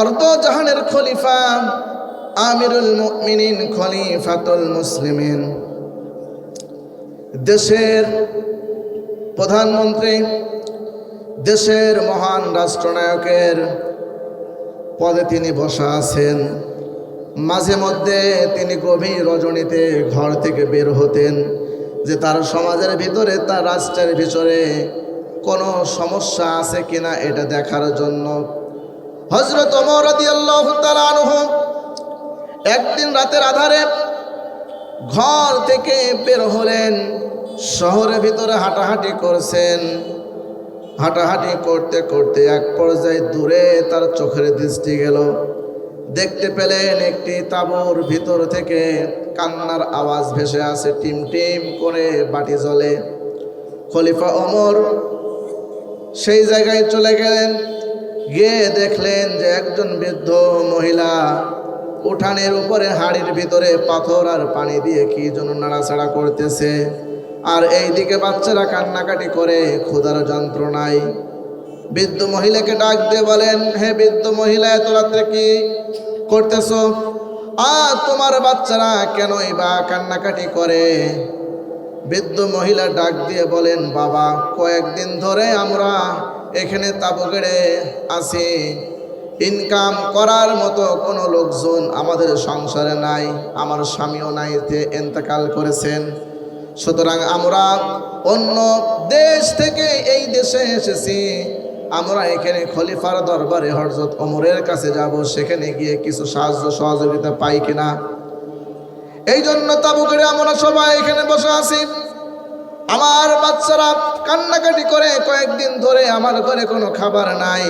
অর্ধ জাহানের খলিফা আমিরুল মুমিনিন খলিফাতুল মুসলিমিন, দেশের প্রধানমন্ত্রী, দেশের মহান রাষ্ট্রনায়কের পদে তিনি বসা আছেন। মাঝে মধ্যে তিনি গভীর রজনীতে ঘর থেকে বের হতেন যে তার সমাজের ভিতরে, তার রাষ্ট্রের ভিতরে কোনো সমস্যা আছে কিনা এটা দেখার জন্য। হযরত ওমর রাদিয়াল্লাহু তাআলা আনহু একদিন রাতের আধারে ঘর থেকে বের হলেন, শহরের ভিতরে হাঁটাহাঁটি করছেন। হাঁটাহাঁটি করতে করতে এক পর্যায়ে দূরে তার চোখের দৃষ্টি গেল। দেখতে পেলেন একটি তাঁবুর ভিতর থেকে কান্নার আওয়াজ ভেসে আসে, টিম টিম করে বাতি জ্বলে। খলিফা ওমর সেই জায়গায় চলে গেলেন, গিয়ে দেখলেন যে একজন বৃদ্ধ মহিলা উঠানের উপরে হাড়ির ভিতরে পাথর আর পানি দিয়ে কি যেন নাড়াচাড়া করতেছে, আর এইদিকে বাচ্চারা কান্নাকাটি করে ক্ষুধার যন্ত্রণায়। বৃদ্ধ মহিলাকে ডাক দিয়ে বলেন, হে বৃদ্ধ মহিলা, এত রাত্রে কি করতেছো? তোমার বাচ্চারা কেনই বা কান্নাকাটি করে? বৃদ্ধ মহিলা ডাক দিয়ে বলেন, বাবা, কয়েকদিন ধরে আমরা এখানে তাঁবু গেড়ে আছি, ইনকাম করার মতো কোনো লোকজন আমাদের সংসারে নাই, আমার স্বামীও নাই, ইন্তেকাল করেছেন। সুতরাং আমরা অন্য দেশ থেকে এই দেশে এসেছি, আমরা এখানে খলিফার দরবারে হযরত ওমরের কাছে যাব, সেখানে গিয়ে কিছু সাহায্য সহযোগিতা পাই কিনা, এই জন্য তাঁবু গেড়ে আমরা সবাই এখানে বসে আছি। আমার বাচ্চারা কান্নাকাটি করে কয়েকদিন ধরে, আমার ঘরে কোনো খাবার নাই,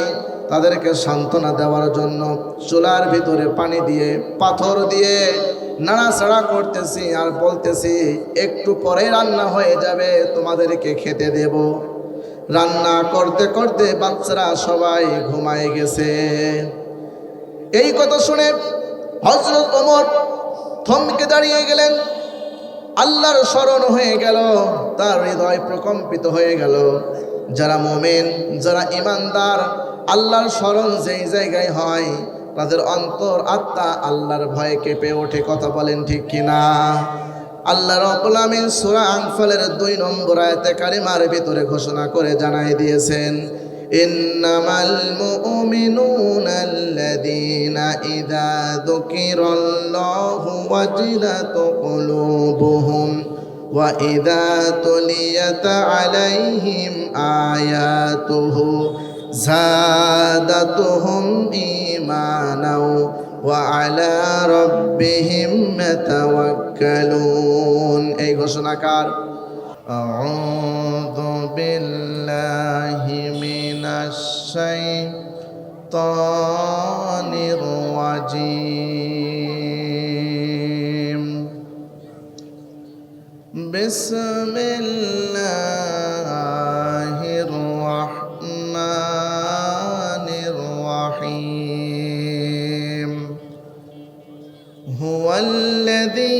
তাদেরকে সান্ত্বনা দেওয়ার জন্য চুলার ভিতরে পানি দিয়ে পাথর দিয়ে নাড়াচাড়া করতেছি আর বলতেছি, একটু পরে রান্না হয়ে যাবে, তোমাদেরকে খেতে দেব। রান্না করতে করতে বাচ্চারা সবাই ঘুমায় গেছে। এই কথা শুনে হযরত ওমর থমকে দাঁড়িয়ে গেলেন। আল্লাহর স্মরণ হয়ে গেল, তার হৃদয় প্রকম্পিত হয়ে গেল। যারা মুমিন, যারা ঈমানদার, আল্লাহর স্মরণ যেই জায়গায় হয় তাদের অন্তর আত্মা আল্লাহর ভয়ে কেঁপে ওঠে। কথা বলেন ঠিক কিনা? আল্লাহ রাব্বুল আমিন সূরা আনফালের 2 নম্বর আয়াতে কারিমার ভিতরে ঘোষণা করে জানাই দিয়েছেন, ইন্নামাল মুমিনুনা আল্লাযীনা ইযা যুকিরাল্লাহু ওয়াজিলাত কুলুবুহুম ওয়া ইযা তুলিয়াত আলাইহিম আয়াতুহু যাদাতুহুম ঈমানাও ওয়া আলা রাব্বিহিম ইয়াতাওয়াক্কালুন। এই ঘোষণাকার আউযু বিল্লাহি মিনাশ শাইতানির রাজীম। বিসমিল্লাহির রাহমানির রাহিম। হুয়াল্লাযী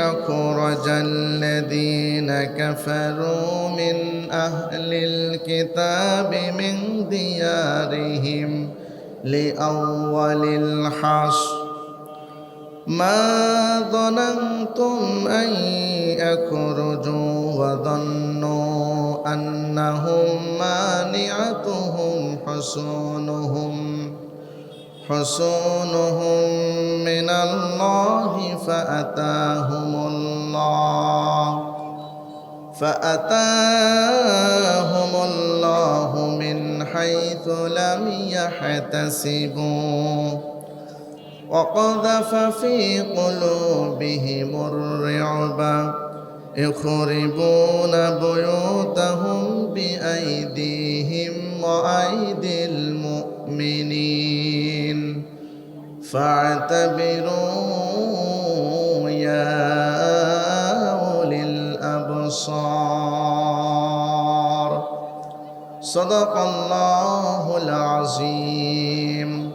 আখরাজাল্লাযীনা কাফারু মিন আহলিল কিতাবি মিন দিয়ারিহিম লিআউয়ালিল হাশর মা ظننتم أن يخرجوا وظنوا أنهم مانعتهم حصونهم من الله فأتاهم الله من حيث لم يحتسبوا وقذف في قلوبهم الرعب يخربون بيوتهم بأيديهم وأيدي المؤمنين فاعتبروا يا أولي الأبصار. صدق الله العظيم.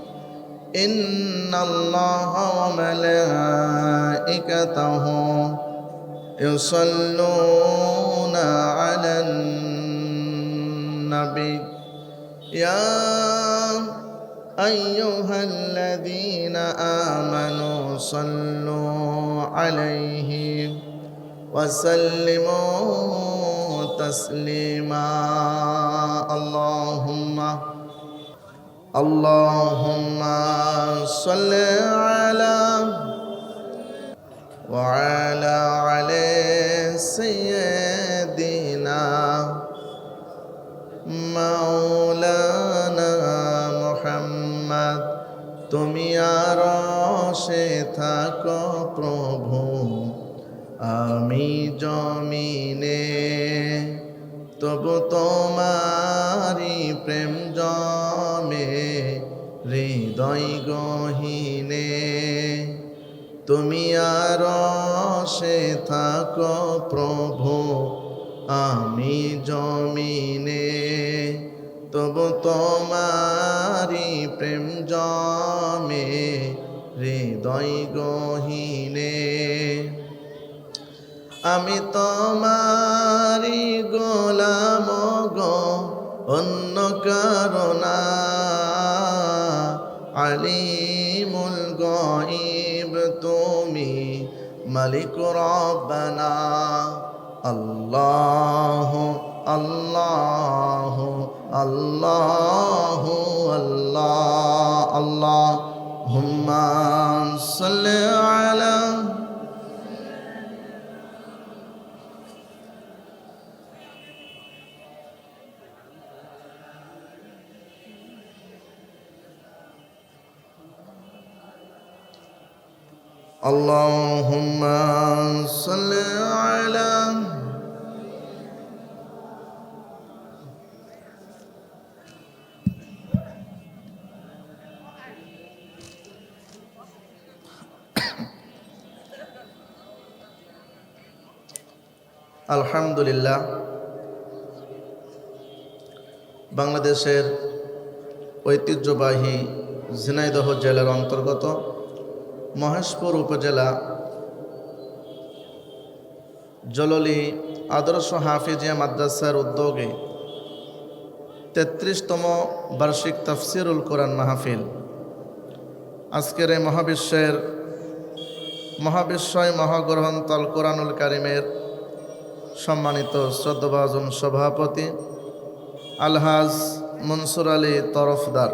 إن الله وملائكته يصلون على النبي يا أيها الذين آمنوا صلوا عليه وسلموا تسليما اللهم صل على وعلى علي سيدنا مولانا محمد তুমি আরশে থাকো প্রভু আমি জমিনে তবু তোমারি প্রেম জমে হৃদয় গহীনে তুমি আরশে থাকো প্রভু আমি জমিনে তবু তোমারি প্রেম জমে হৃদয় গহীনে আমি তোমারি গোলাম গো অন্য কারণা আলিমুল গায়ব তুমি মালিক রব্বানা আল্লাহ আল্লাহ আল্লাহ আল্লাহ আল্লাহুম্মা সাল্লি আলা Allahumma salli ala আলহামদুলিল্লাহ বাংলাদেশের ঐতিহ্যবাহী ঝিনাইদহ জেলার অন্তর্গত মহেশপুর উপজেলা জললি আদর্শ হাফিজিয়া মাদ্রাসার উদ্যোগে ৩৩তম বার্ষিক তাফসিরুল কোরআন মাহফিল আজকের এই মহাবিশ্বয় মহাগ্রন্থল কোরআনুল কারিমের সম্মানিত শ্রদ্ধাভাজন সভাপতি আলহাজ মনসুর আলী তরফদার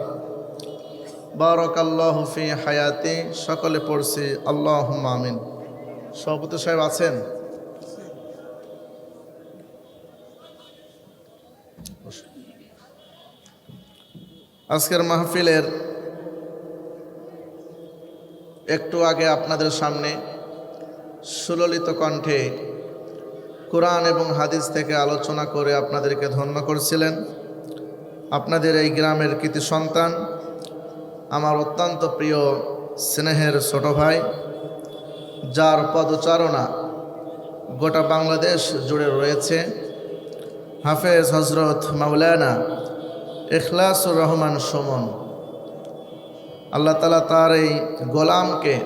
বারাকাল্লাহু ফি হায়াতি সকলে পড়ছি আল্লাহুম্মা আমিন। সভাপতি সাহেব আছেন? আজকের মাহফিলের একটু আগে আপনাদের সামনে সুললিত কণ্ঠে কোরআন এবং হাদিস থেকে আলোচনা করে আপনাদেরকে ধন্য করছিলেন আপনাদের এই গ্রামের কৃতি সন্তান, আমার অত্যন্ত প্রিয় স্নেহের ছোট ভাই, যার পদচারণা গোটা বাংলাদেশ জুড়ে রয়েছে, হাফেজ হজরত মাওলানা ইখলাসুর রহমান সুমন। আল্লাহ তাআলা তার এই গোলামকে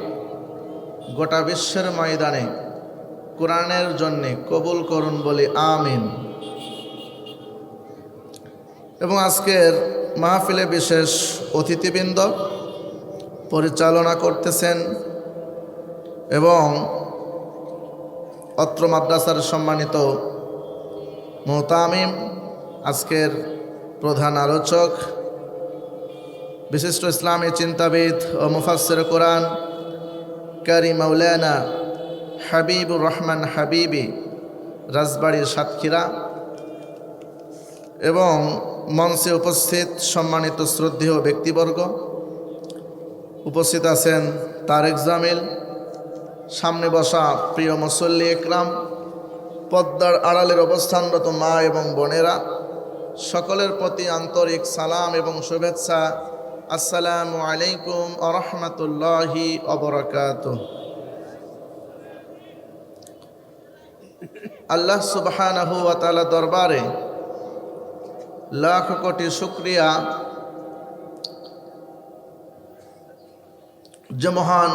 গোটা বিশ্বের ময়দানে কোরআনের জন্যে কবুল করুন বলি আমিন। এবং আজকের মাহফিলে বিশেষ অতিথিবৃন্দ পরিচালনা করতেছেন এবং অত্র মাদ্রাসার সম্মানিত মুহতামিম, আজকের প্রধান আলোচক, বিশিষ্ট ইসলামী চিন্তাবিদ ও মুফাসসির কোরআন কারি মাওলানা হাবিবুর রহমান হাবিবি, রাজবাড়ী সাতক্ষীরা, এবং মঞ্চে উপস্থিত সম্মানিত শ্রদ্ধেয় ব্যক্তিবর্গ, উপস্থিত আছেন তারেক জামিল, সামনে বসা প্রিয় মুসল্লি একরাম, পদ্মার আড়ালের অবস্থানরত মা এবং বোনেরা, সকলের প্রতি আন্তরিক সালাম এবং শুভেচ্ছা। আসসালামু আলাইকুম ওয়া রাহমাতুল্লাহি ওয়া বারাকাতুহু। আল্লাহ সুবহানাহু ওয়া তাআলা দরবারে লাখ কোটি শুকরিয়া যে মহান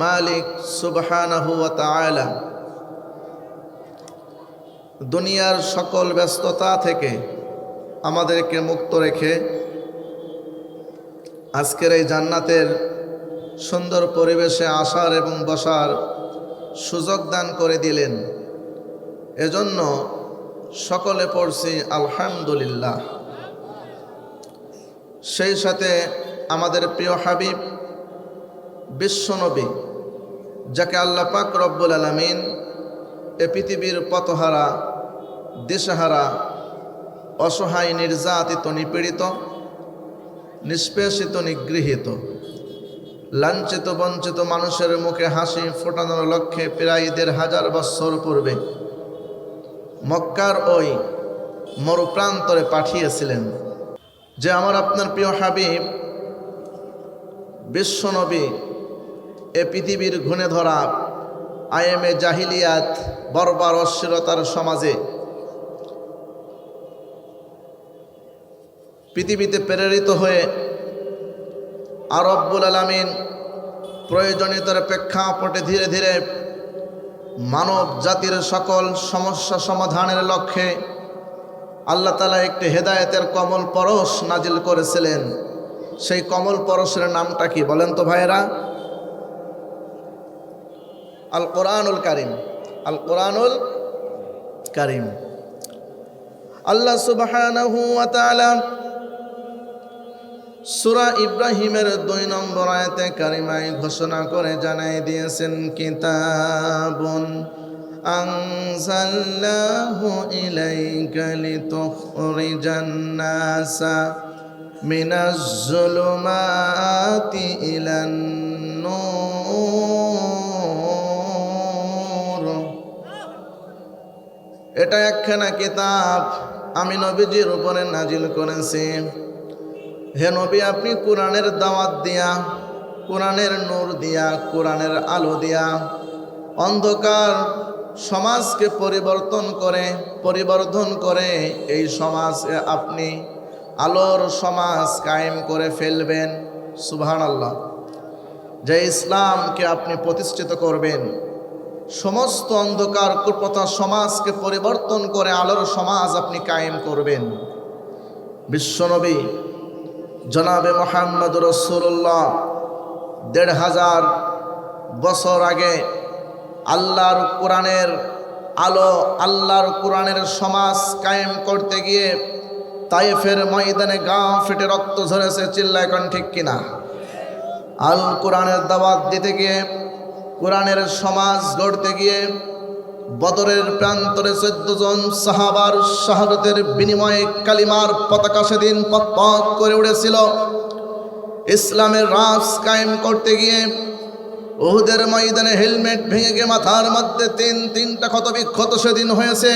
মালিক সুবহানাহু ওয়া তাআলা দুনিয়ার সকল ব্যস্ততা থেকে আমাদেরকে মুক্ত রেখে আজকের এই জান্নাতের সুন্দর পরিবেশে আসার এবং বসার সুযোগ দান করে দিলেন। এজন্য সকলে পড়ছি আলহামদুলিল্লাহ। সেই সাথে আমাদের প্রিয় হাবিব বিশ্বনবী, যাকে আল্লাহ পাক রব্বুল আলামিন এ পৃথিবীর পথহারা, দিশাহারা, অসহায়, নির্যাতিত, নিপীড়িত, নিষ্পেষিত, নিগৃহীত, লাঞ্ছিত, বঞ্চিত মানুষের মুখে হাসি ফোটানোর লক্ষ্যে প্রায় ১,৫০০ বৎসর পূর্বে মক্কার ওই মরুপ্রান্তরে পাঠিয়েছিলেন। যে আমার আপনার প্রিয় হাবিব বিশ্বনবী এ পৃথিবীর ঘুণে ধরা আয়েমে জাহিলিয়াত, বর্বর অশ্লীলতার সমাজে পৃথিবীতে প্রেরিত হয়ে আর রব্বুল আলামিন প্রয়োজনীয়তার প্রেক্ষাপটে ধীরে ধীরে মানব জাতির সকল সমস্যা সমাধানের লক্ষ্যে আল্লাহ তাআলা একটি হেদায়েতের কমল পরশ নাজিল করেছিলেন। সেই কমল পরশের নামটা কি বলেন তো ভাইয়েরা? আল কোরআনুল কারীম। আল কোরআনুল কারীম। আল্লাহ সুবহানাহু ওয়া তাআলা সূরা ইব্রাহিমের ২ নম্বর আয়াতে কারিমায় ঘোষণা করে জানাই দিয়েছেন, কিতাবুন আনজালনাহু ইলাইকা লিতুখরিজান নাসা মিনাজ যুলুমাতি ইলান নূর। এটা একখানা কিতাব আমি নবীজির উপরে নাজিল করেছি। হে নবী, আপনি কোরআনের দাওয়াত দিয়া, কোরআনের নূর দিয়া, কোরআনের আলো দিয়া অন্ধকার সমাজকে পরিবর্তন করে এই সমাজে আপনি আলোর সমাজ কায়েম করে ফেলবেন। সুবহানাল্লাহ। যে ইসলামকে আপনি প্রতিষ্ঠিত করবেন, সমস্ত অন্ধকার কুপ্রথা সমাজকে পরিবর্তন করে আলোর সমাজ আপনি কায়েম করবেন। বিশ্বনবী জনাবে মুহাম্মদ রাসূলুল্লাহ ১,৫০০ বছর আগে আল্লাহর কোরআনের আলো, আল্লাহর কোরআনের সমাজ কায়েম করতে গিয়ে তায়েফের ময়দানে গা ফেটে রক্ত ঝরেছে। চিল্লায় কোন ঠিক কিনা? আল কোরআনের দাওয়াত দিতে গিয়ে, কোরআনের সমাজ গড়তে গিয়ে বদরের প্রান্তরে ১৪ জন সাহাবার শাহাদাতের বিনিময়ে কালিমার পতাকা সেদিন পথ করে উড়েছিল। ইসলামের রাজ কায়েম করতে গিয়ে উহুদের ময়দানে হেলমেট ভেঙে গিয়ে মাথার মধ্যে তিনটা ক্ষত বিক্ষত সেদিন হয়েছে।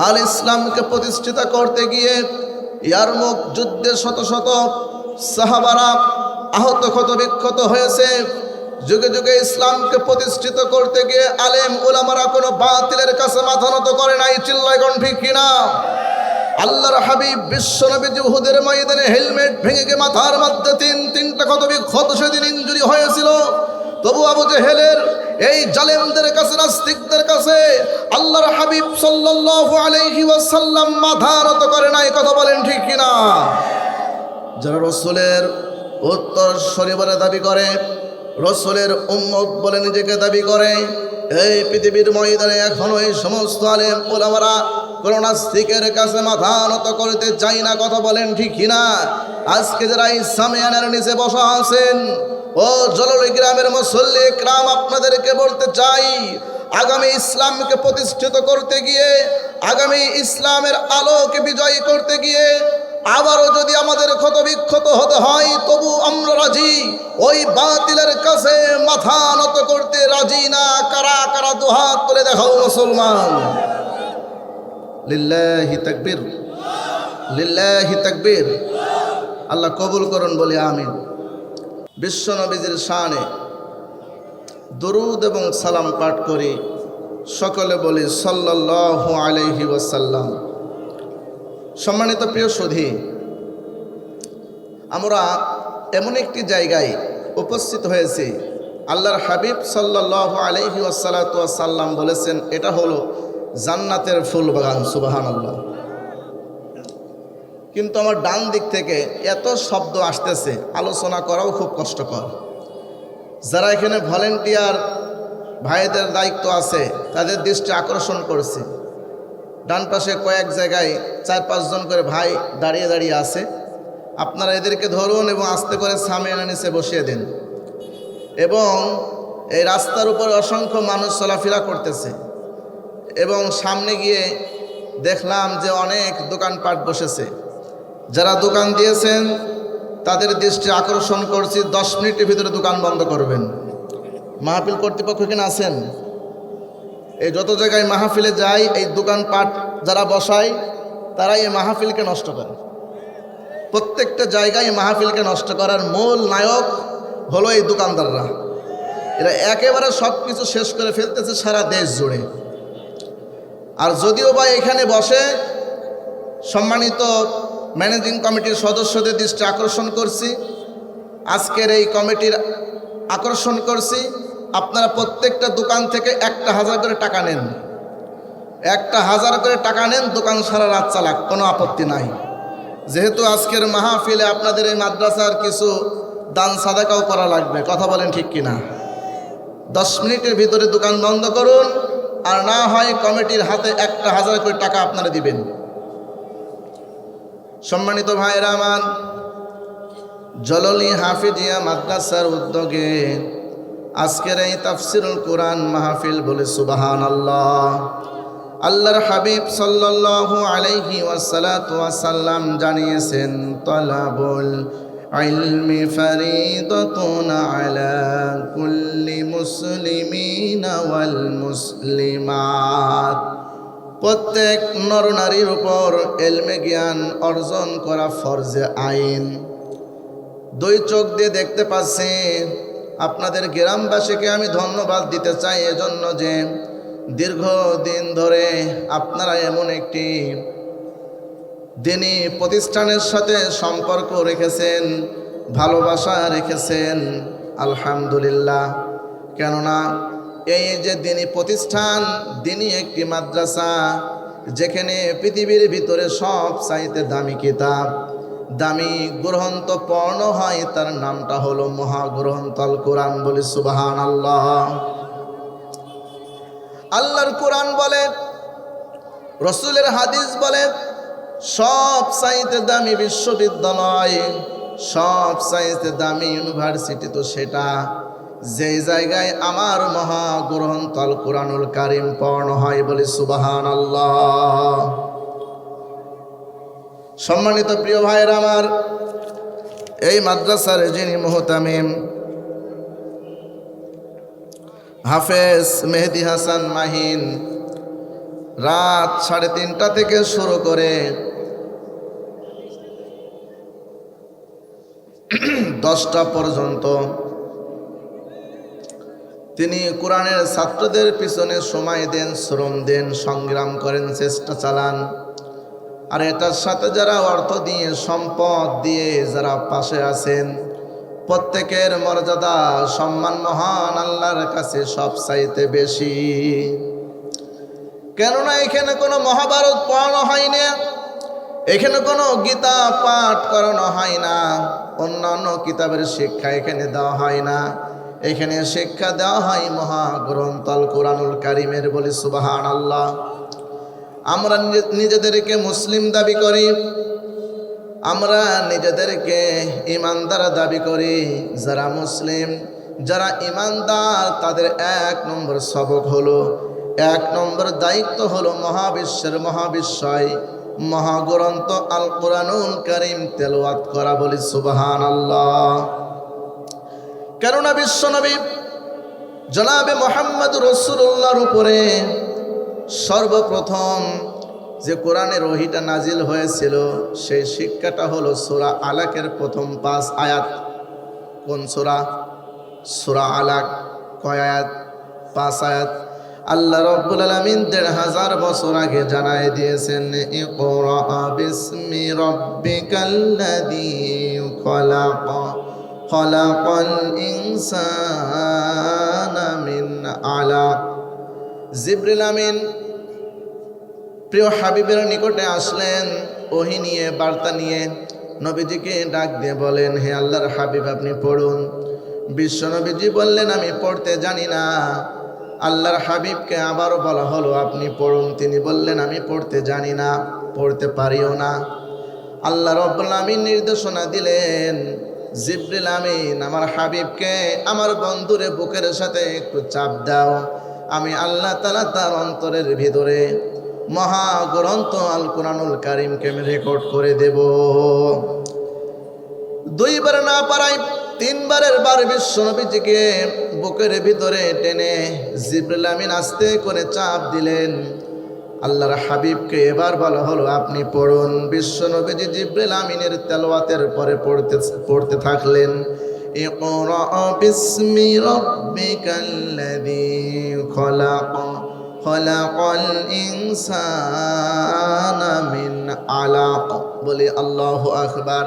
আল ইসলামকে প্রতিষ্ঠিত করতে গিয়ে ইয়ারমুক যুদ্ধে শত শত সাহাবারা আহত ক্ষত বিক্ষত হয়েছে। যুগে যুগে ইসলামকে প্রতিষ্ঠিত করতে গিয়ে আলেম উলামারা কোনো বাতিলের কাছে মাথা নত করে নাই। চিল্লায় কোন ঠিক কিনা? আল্লাহর হাবিব বিশ্বনবী উহুদের ময়দানে হেলমেট ভেঙে গিয়ে মাথার মধ্যে তিনটা ক্ষত বিক্ষত সেদিন ইনজুরি হয়েছিল। তবু আবু জেহেলের এই জালেমদের কাছে, নাস্তিকদের কাছে আল্লাহর হাবিব সাল্লাল্লাহু আলাইহি ওয়াসাল্লাম মাথা নত করে নাই। কথা বলেন ঠিক কিনা? যারা রাসূলের উত্তরসূরি বলে দাবি করে, রাসূলের উম্মত বলে নিজেকে দাবি করে, এই পৃথিবীর ময়দানে এখনো এই সমস্ত আলেম ওলামারা কোনো নাস্তিকের কাছে মাথা নত করতে চাই না। কথা বলেন ঠিক কিনা? আজকে যারা এই সামিয়ানার নিচে বসা আছেন, ও জললি গ্রামের মুসল্লি ইকরাম, আপনাদেরকে বলতে চাই, আগামী ইসলামকে প্রতিষ্ঠিত করতে গিয়ে, আগামী ইসলামের আলোকে বিজয়ী করতে গিয়ে আবারও যদি আমাদের ক্ষত বিক্ষত হতে হয়, তবু আমরা রাজি। ওই বাতিলের কাছে মাথা নত করতে রাজি না। কারা কারা দুহাত তুলে দেখাও মুসলমান। লিল্লাহি তাকবীর, লিল্লাহি তাকবীর। আল্লাহ কবুল করুন, বলি আমিন। বিশ্ব নবীজির শানে দরুদ এবং সালাম পাঠ করি, সকলে বলি সাল্লাল্লাহু আলাইহি ওয়াসাল্লাম। সম্মানিত প্রিয় সুধী, আমরা এমন একটি জায়গায় উপস্থিত হয়েছি, আল্লাহর হাবিব সাল্লাল্লাহু আলাইহি ওয়াসাল্লাম বলেছেন এটা হলো জান্নাতের ফুল বাগান। সুবহানাল্লাহ। কিন্তু আমার ডান দিক থেকে এত শব্দ আসতেছে, আলোচনা করাও খুব কষ্টকর। যারা এখানে ভলেন্টিয়ার ভাইদের দায়িত্ব আছে তাদের দৃষ্টি আকর্ষণ করছি, ডান পাশে কয়েক জায়গায় 4-5 জন করে ভাই দাঁড়িয়ে দাঁড়িয়ে আছে। আপনারা এদেরকে ধরুন এবং আস্তে করে সামনে নিচে বসিয়ে দিন। এবং এই রাস্তার উপর অসংখ্য মানুষ চলাফেরা করতেছে এবং সামনে গিয়ে দেখলাম যে অনেক দোকানপাট বসেছে। যারা দোকান দিয়েছেন তাদের দৃষ্টি আকর্ষণ করছি, 10 মিনিটের ভিতরে দোকান বন্ধ করবেন। মাহফিল কর্তৃপক্ষ এখানে আছেন? এই যত জায়গায় মাহফিলে যাই, এই দোকানপাট যারা বসায় তারাই এই মাহফিলকে নষ্ট করে। প্রত্যেকটা জায়গায় মাহফিলকে নষ্ট করার মূল নায়ক হলো এই দোকানদাররা। এরা একেবারে সব কিছু শেষ করে ফেলতেছে সারা দেশ জুড়ে। আর যদিও বা এখানে বসে, সম্মানিত ম্যানেজিং কমিটির সদস্যদের দৃষ্টি আকর্ষণ করছি, আজকের এই কমিটির আকর্ষণ করছি, আপনারা প্রত্যেকটা দোকান থেকে 1000 করে টাকা নেন। 1000 করে টাকা নেন, দোকান সারা রাত চালাক, কোনো আপত্তি নাই। যেহেতু আজকের মাহফিলে আপনাদের এই মাদ্রাসার কিছু দান সাদাকাও করা লাগবে, কথা বলেন ঠিক কিনা? 10 মিনিটের ভিতরে দোকান বন্ধ করুন, আর না হয় কমিটির হাতে 1000 করে টাকা আপনারা দিবেন। সম্মানিত ভাইরা আমার, জললি হাফিজিয়া মাদ্রাসার উদ্যোগে আজকের এই তাফসিরুল কোরআন মাহফিল, বলে সুবহানাল্লাহ। আল্লাহর হাবিব সাল্লাল্লাহু আলাইহি ওয়াসাল্লাম জানিয়েছেন, তালাবুল ইলমি ফরিদাতুন আলা কুল্লি মুসলিমিন ওয়াল মুসলিমাত। প্রত্যেক নরনারীর উপর ইলমে জ্ঞান অর্জন করা ফরজে আইন। 2 চোখ দিয়ে দেখতে পাচ্ছি। আপনাদের গ্রামবাসীকে আমি ধন্যবাদ দিতে চাই এজন্য যে দীর্ঘদিন ধরে আপনারা এমন একটি দিনী প্রতিষ্ঠানের সাথে সম্পর্ক রেখেছেন, ভালোবাসা রেখেছেন, আলহামদুলিল্লাহ। কেননা এই যে দিনী প্রতিষ্ঠান, দিনী একটি মাদ্রাসা, যেখানে পৃথিবীর ভিতরে সব চাইতে দামি কিতাব, দামি গ্রন্থ পড়ান হয়, তার নামটা হলো মহাগ্রন্থ আল কোরআন, বলি সুবহানাল্লাহ। আল্লাহর কোরআন বলে, রসুলের হাদিস বলে, সব চাইতে দামি বিশ্ববিদ্যালয়, সব চাইতে দামি ইউনিভার্সিটি তো সেটা যে জায়গায় আমার মহাগ্রন্থ আল কোরআনুল কারীম পড়ানো হয়, বলি সুবহানাল্লাহ। সম্মানিত প্রিয় ভাইরা আমার, এই মাদ্রাসার যিনি মুহতামিম হাফেজ মেহেদি হাসান মাহিন, রাত 3:30 থেকে শুরু করে 10টা পর্যন্ত তিনি কোরআনের ছাত্রদের পিছনে সময় দেন, শ্রম দেন, সংগ্রাম করেন, চেষ্টা চালান। আর এটার সাথে যারা অর্থ দিয়ে, সম্পদ দিয়ে যারা পাশে আছেন, প্রত্যেকের মর্যাদা সম্মান মহান আল্লাহর কাছে সব চাইতে বেশি। কেননা এখানে কোনো মহাভারত পড়ানো হয় না, এখানে কোনো গীতা পাঠ করানো হয় না, অন্যান্য কিতাবের শিক্ষা এখানে দেওয়া হয় না। এখানে শিক্ষা দেওয়া হয় মহাগ্রন্থ আল কোরআনুল কারীমের, বলি সুবহানাল্লাহ। আমরা নিজেদেরকে মুসলিম দাবি করি, আমরা নিজেদেরকে ইমানদার দাবি করি। যারা মুসলিম, যারা ইমানদার, তাদের 1 নম্বর সবক হলো, 1 নম্বর দায়িত্ব হলো মহাবিশ্বের মহাবিশ্বয় মহাগ্রন্থ আল কোরআনুল কারীম তেলাওয়াত করা, বলি সুবহানাল্লাহ। কেননা বিশ্বনবী জনাবে মুহাম্মদ রাসূলুল্লাহর উপরে সর্বপ্রথম যে কোরআনের ওহীটা নাজিল হয়েছিল, সেই শিক্ষাটা হলো সূরা আলাকের প্রথম 5 আয়াত। কোন সূরা? সূরা আলাক। কয় আয়াত? 5 আয়াত। আল্লাহ রাব্বুল আলামিন 1500 বছর আগে জানায় দিয়েছেন, ইকরা বিসমি রাব্বিকাল্লাযী খলাক, খলাকাল ইনসানা মিন আলাক। জিবরিল আমিন প্রিয় হাবিবের নিকটে আসলেন, ওহী নিয়ে বার্তা নিয়ে নবীজিকে ডাক দিয়ে বলেন, হে আল্লাহর হাবিব আপনি পড়ুন। বিশ্ব নবীজি বললেন, আমি পড়তে জানি না। আল্লাহর হাবিবকে আবারও বলা হলো, আপনি পড়ুন। তিনি বললেন, আমি পড়তে জানি না, পড়তে পারিও না। আল্লাহ রাব্বুল আমিন নির্দেশনা দিলেন, জিবরিল আমিন আমার হাবিবকে, আমার বন্ধুরে বুকের সাথে একটু চাপ দাও। আমি আল্লাহ তাআলা তার অন্তরের ভিতরে মহাগ্রন্থ আল কোরআনুল কারীমকে আমি রেকর্ড করে দেব। দুইবার না পারায় তিনবারের বার বিশ্ব নবীজিকে বুকের ভিতরে টেনে জিবরিল আমিন আস্তে করে চাপ দিলেন। আল্লাহর হাবিবকে এবার বলা হলো, আপনি পড়ুন। বিশ্ব নবীজি জিবরিল আমিনের তেলাওয়াতের পরে পড়তে থাকলেন, ইকরা বিসমি রাব্বিকাল্লাযী খলাক খলাকাল ইনসানা মিন আলাক। বলি আল্লাহু আকবার।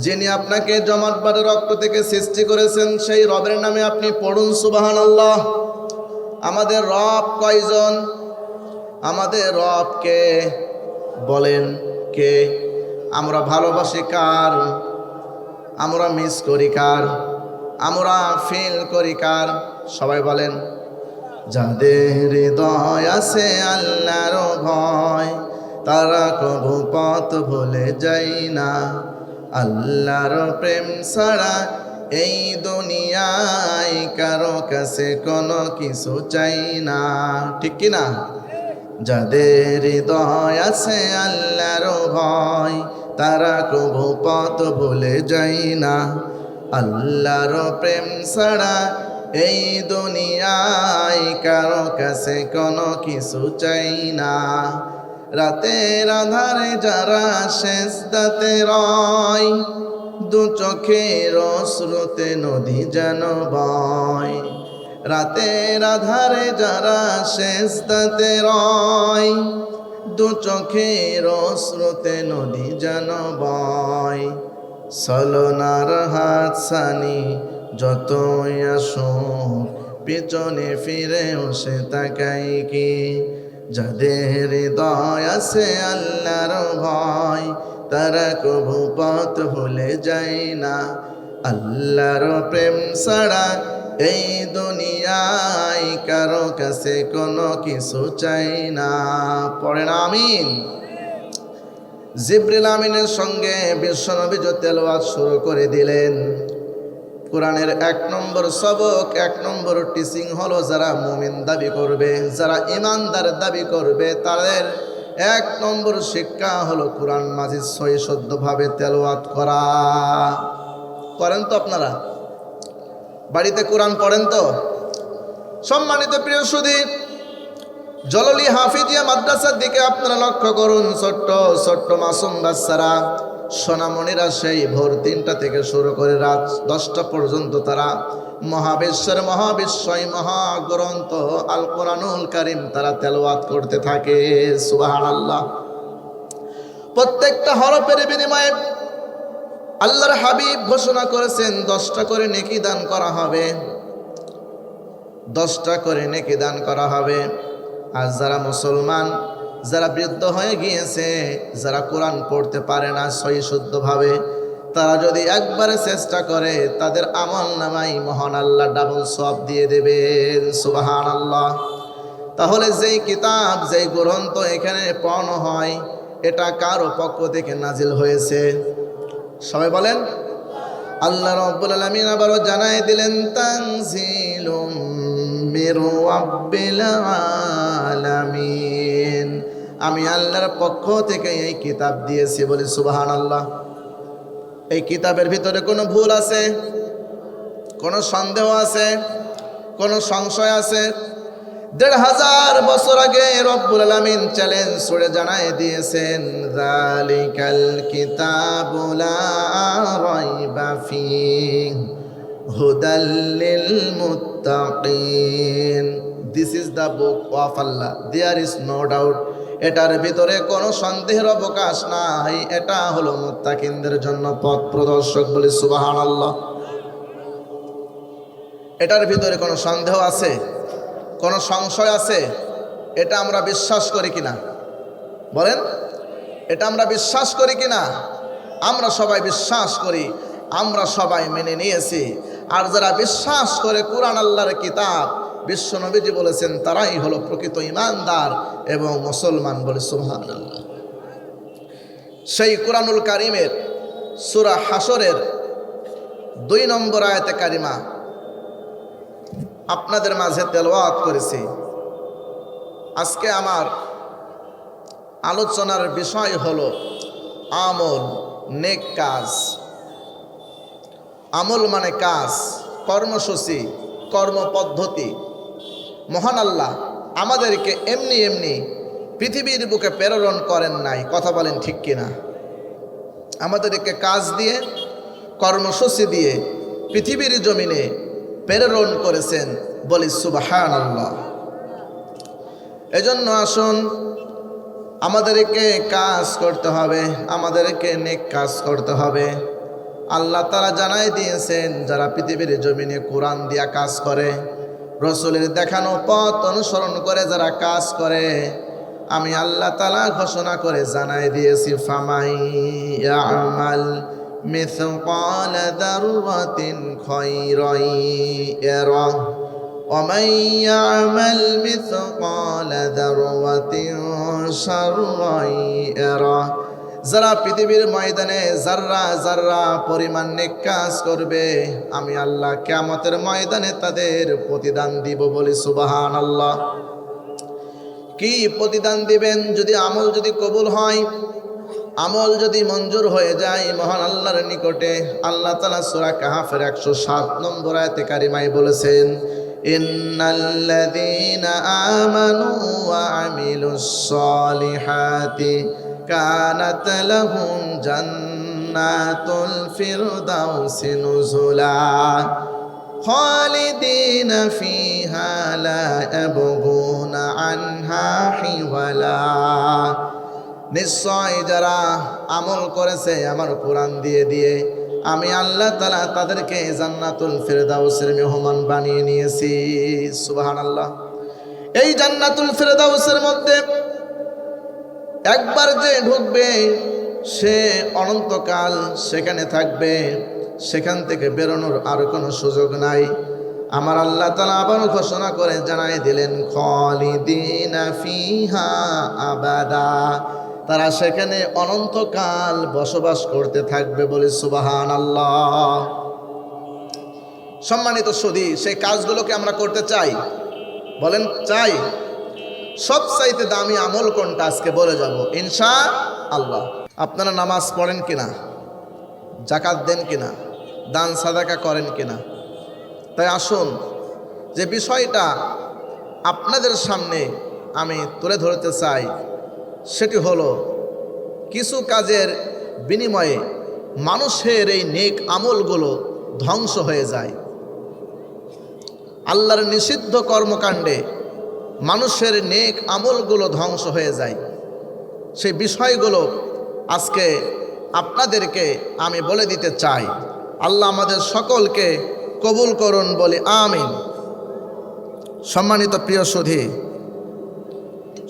যিনি আপনাকে জমাটবাট রক্ত থেকে সৃষ্টি করেছেন সেই রবের নামে আপনি পড়ুন সুবহানাল্লাহ। আমাদের রব কয়জন? আমাদের রবকে বলেন কে? আমরা ভালোবাসি কার? আমরা মিস করি কার? আমরা ফিল করি কার? সবাই বলেন। যাদের হৃদয় আছে আল্লাহর ভয়, তারা কবু পথ ভুলে যায় না। আল্লাহর প্রেম ছাড়া এই দুনিয়ায় কারো কাছে কোনো কিছু চাই না, ঠিক কি না? যাদের হৃদয় আছে আল্লাহর ভয়, তারা কবু পথ ভুলে যায় না। আল্লাহর প্রেম ছাড়া এই দুনিয়ায় কারো কাছে কোনো কিছু চাই না। রাতের আধারে যারা সেজদাতে রয়, দু চোখের অশ্রুতে নদী যেন বয়। রাতের আধারে যারা সেজদাতে রয়, দু চোখের অশ্রুতে নদী যেন বয়। ছলনার হাত ছানি যতই আসুক, পিছনে ফিরেও সে তাকাই কি? যাদের হৃদয় আছে আল্লাহর ভয়, তারা কবু পথ ভুলে যায় না। আল্লাহর প্রেম ছাড়া এই দুনিয়ায় কারো কাছে কোনো কিছু চাই না। পড়েন আমিন। জিবরিল আমিনের সঙ্গে বিশ্বনবী তেলাওয়াত শুরু করে দিলেন। কোরআনের 1 নম্বর সবক, 1 নম্বর টিচিং হলো, যারা মুমিন দাবি করবে, যারা ইমানদার দাবি করবে, তাদের 1 নম্বর শিক্ষা হলো কোরআন মাজিদ সহি শুদ্ধভাবে তেলাওয়াত করা। করেন তো আপনারা? বাড়িতে কোরআন পড়েন তো? সম্মানিত প্রিয় সুধী, জললি হাফিজিয়া মাদ্রাসার দিকে আপনারা লক্ষ্য করুন। ছোট্ট ছোট্ট মাসুম বাচ্চারা, সোনামণিরা সেই ভোর 3টা থেকে শুরু করে রাত 10টা পর্যন্ত তারা মহাবিশ্বের মহাবিশ্বয় মহাগ্রন্থ আল কোরআনুল কারীম তারা তেলাওয়াত করতে থাকে। সুবহানাল্লাহ। প্রত্যেকটা হরফের বিনিময়ে আল্লাহর হাবিব ঘোষণা করেছেন 10টা করে নেকি দান করা হবে, 10টা করে নেকি দান করা হবে। আর যারা মুসলমান, যারা বৃদ্ধ হয়ে গিয়েছে, যারা কোরআন পড়তে পারে না সহি শুদ্ধভাবে, তারা যদি একবারে চেষ্টা করে, তাদের আমল নামায় মহান আল্লাহ ডাবল সওয়াব দিয়ে দেবেন। সুবহানাল্লাহ। তাহলে যেই কিতাব, যেই গ্রন্থ এখানে পড়ানো হয়, এটা কারো পক্ষ থেকে নাজিল হয়েছে? সবাই বলেন। আল্লাহ রাব্বুল আলামিন আবারও জানাই দিলেন, তানজিলুম মির রাব্বিল আলামিন। আমি আল্লাহর পক্ষ থেকে এই কিতাব দিয়েছি, বলি সুবহানাল্লাহ। এই কিতাবের ভিতরে কোনো ভুল আছে? কোনো সন্দেহ আছে? কোনো সংশয় আছে? ১৫০০ বছর আগে রব্বুল আলামিন চ্যালেঞ্জ ছুড়ে জানাই দিয়েছেন, যালিকাল কিতাবু লা রাইবা ফীহি হুদাল লিল মুত্তাকিন। This is the book of Allah, there is no doubt. এটার ভিতরে কোনো সন্দেহের অবকাশ নাই। এটা হলো মুত্তাকিনদের জন্য পথ প্রদর্শক, বলি সুবহানাল্লাহ। এটার ভিতরে কোনো সন্দেহ আছে? কোনো সংশয় আছে? এটা আমরা বিশ্বাস করি কিনা বলেন? এটা আমরা বিশ্বাস করি কিনা? আমরা সবাই বিশ্বাস করি, আমরা সবাই মেনে নিয়েছি। আর যারা বিশ্বাস করে কোরআন আল্লাহর কিতাব, বিশ্ব নবীজি বলেছেন তারাই হলো প্রকৃত ঈমানদার এবং মুসলমান, বলে সুবহানাল্লাহ। সেই কোরআনুল কারীমের সূরা হাশরের 2 নম্বর আয়াতে কারিমা আপনাদের মাঝে তেলাওয়াত করেছি। আজকে আমার আলোচনার বিষয় হলো আমল, নেক কাজ। আমল মানে কাজ, কর্মসূচি, কর্মপদ্ধতি। মহান আল্লাহ আমাদেরকে এমনি এমনি পৃথিবীর বুকে প্রেরণ করেন নাই, কথা বলেন ঠিক কিনা? আমাদেরকে কাজ দিয়ে, কর্মসূচি দিয়ে পৃথিবীর জমিনে প্রেরণ করেছেন, বলি সুবহানাল্লাহ। এজন্য আসুন আমাদেরকে কাজ করতে হবে, আমাদেরকে নেক কাজ করতে হবে। আল্লাহ তাআলা জানাই দিয়েছেন যারা পৃথিবীর জমিনে কোরআন দিয়া কাজ করে, রসুলের দেখানো পথ অনুসরণ করে যারা কাজ করে, আমি আল্লাহ তাআলা ঘোষণা করে জানাই দিয়েছি, ফামাই ইয়ামাল মিসকালা যাররাতিন খায়রান ইয়ারা ওয়া মান ইয়ামাল মিসকালা যাররাতিন শাররান ইয়ারা। যারা পৃথিবীর ময়দানে যাররা যাররা পরিমাণ নেক কাজ করবে, আমি আল্লাহ কিয়ামতের ময়দানে তাদের প্রতিদান দিব, বলি সুবহানাল্লাহ। কি প্রতিদান দিবেন? যদি আমল যদি কবুল হয়, আমল যদি মঞ্জুর হয়ে যায় মহান আল্লাহর নিকটে, আল্লাহ তাআলা সূরা কাহফের 107 নম্বর আয়াতে কারিমায় বলেছেন, ইন্নাল্লাযীনা আমানু ওয়া আমিলুস সালিহাতি কানাত লাহুম জান্নাতুল ফিরদাউসি নুজুলা খালিদিনা ফিহা লা ইয়াবগুনা আনহা হিওয়ালা। নিশ্চয় যারা আমল করেছে আমার কোরআন দিয়ে দিয়ে, আমি আল্লাহ তাআলা তাদেরকে জান্নাতুল ফিরদাউসের মেহমান বানিয়ে নিয়েছি, সুবহানাল্লাহ। এই জান্নাতুল ফিরদাউসের মধ্যে একবার যে ঢুকবে সে অনন্তকাল সেখানে থাকবে, সেখান থেকে বেরোনোর আর কোনো সুযোগ নাই। আমার আল্লাহ তাআলা আবারও ঘোষণা করে জানাই দিলেন, খালিদিনা ফিহা আবাদা, তারা সেখানে অনন্তকাল বসবাস করতে থাকবে, বলে সুবহানাল্লাহ। সম্মানিত সুধী, সেই কাজগুলোকে আমরা করতে চাই, বলেন চাই? সবচাইতে দামি আমল কোনটা আজকে বলে যাব ইনশাআল্লাহ। আপনারা নামাজ পড়েন কিনা, যাকাত দেন কিনা, দান সাদাকা করেন কিনা? তাই আসুন যে বিষয়টা আপনাদের সামনে আমি তুলে ধরতে চাই সেটি হলো, কিছু কাজের বিনিময়ে মানুষের এই নেক আমলগুলো ধ্বংস হয়ে যায়। আল্লাহর নিষিদ্ধ কর্মকাণ্ডে মানুষের নেক আমলগুলো ধ্বংস হয়ে যায়। সেই বিষয়গুলো আজকে আপনাদেরকে আমি বলে দিতে চাই। আল্লাহ আমাদের সকলকে কবুল করুন, বলি আমিন। সম্মানিত প্রিয় সুধী,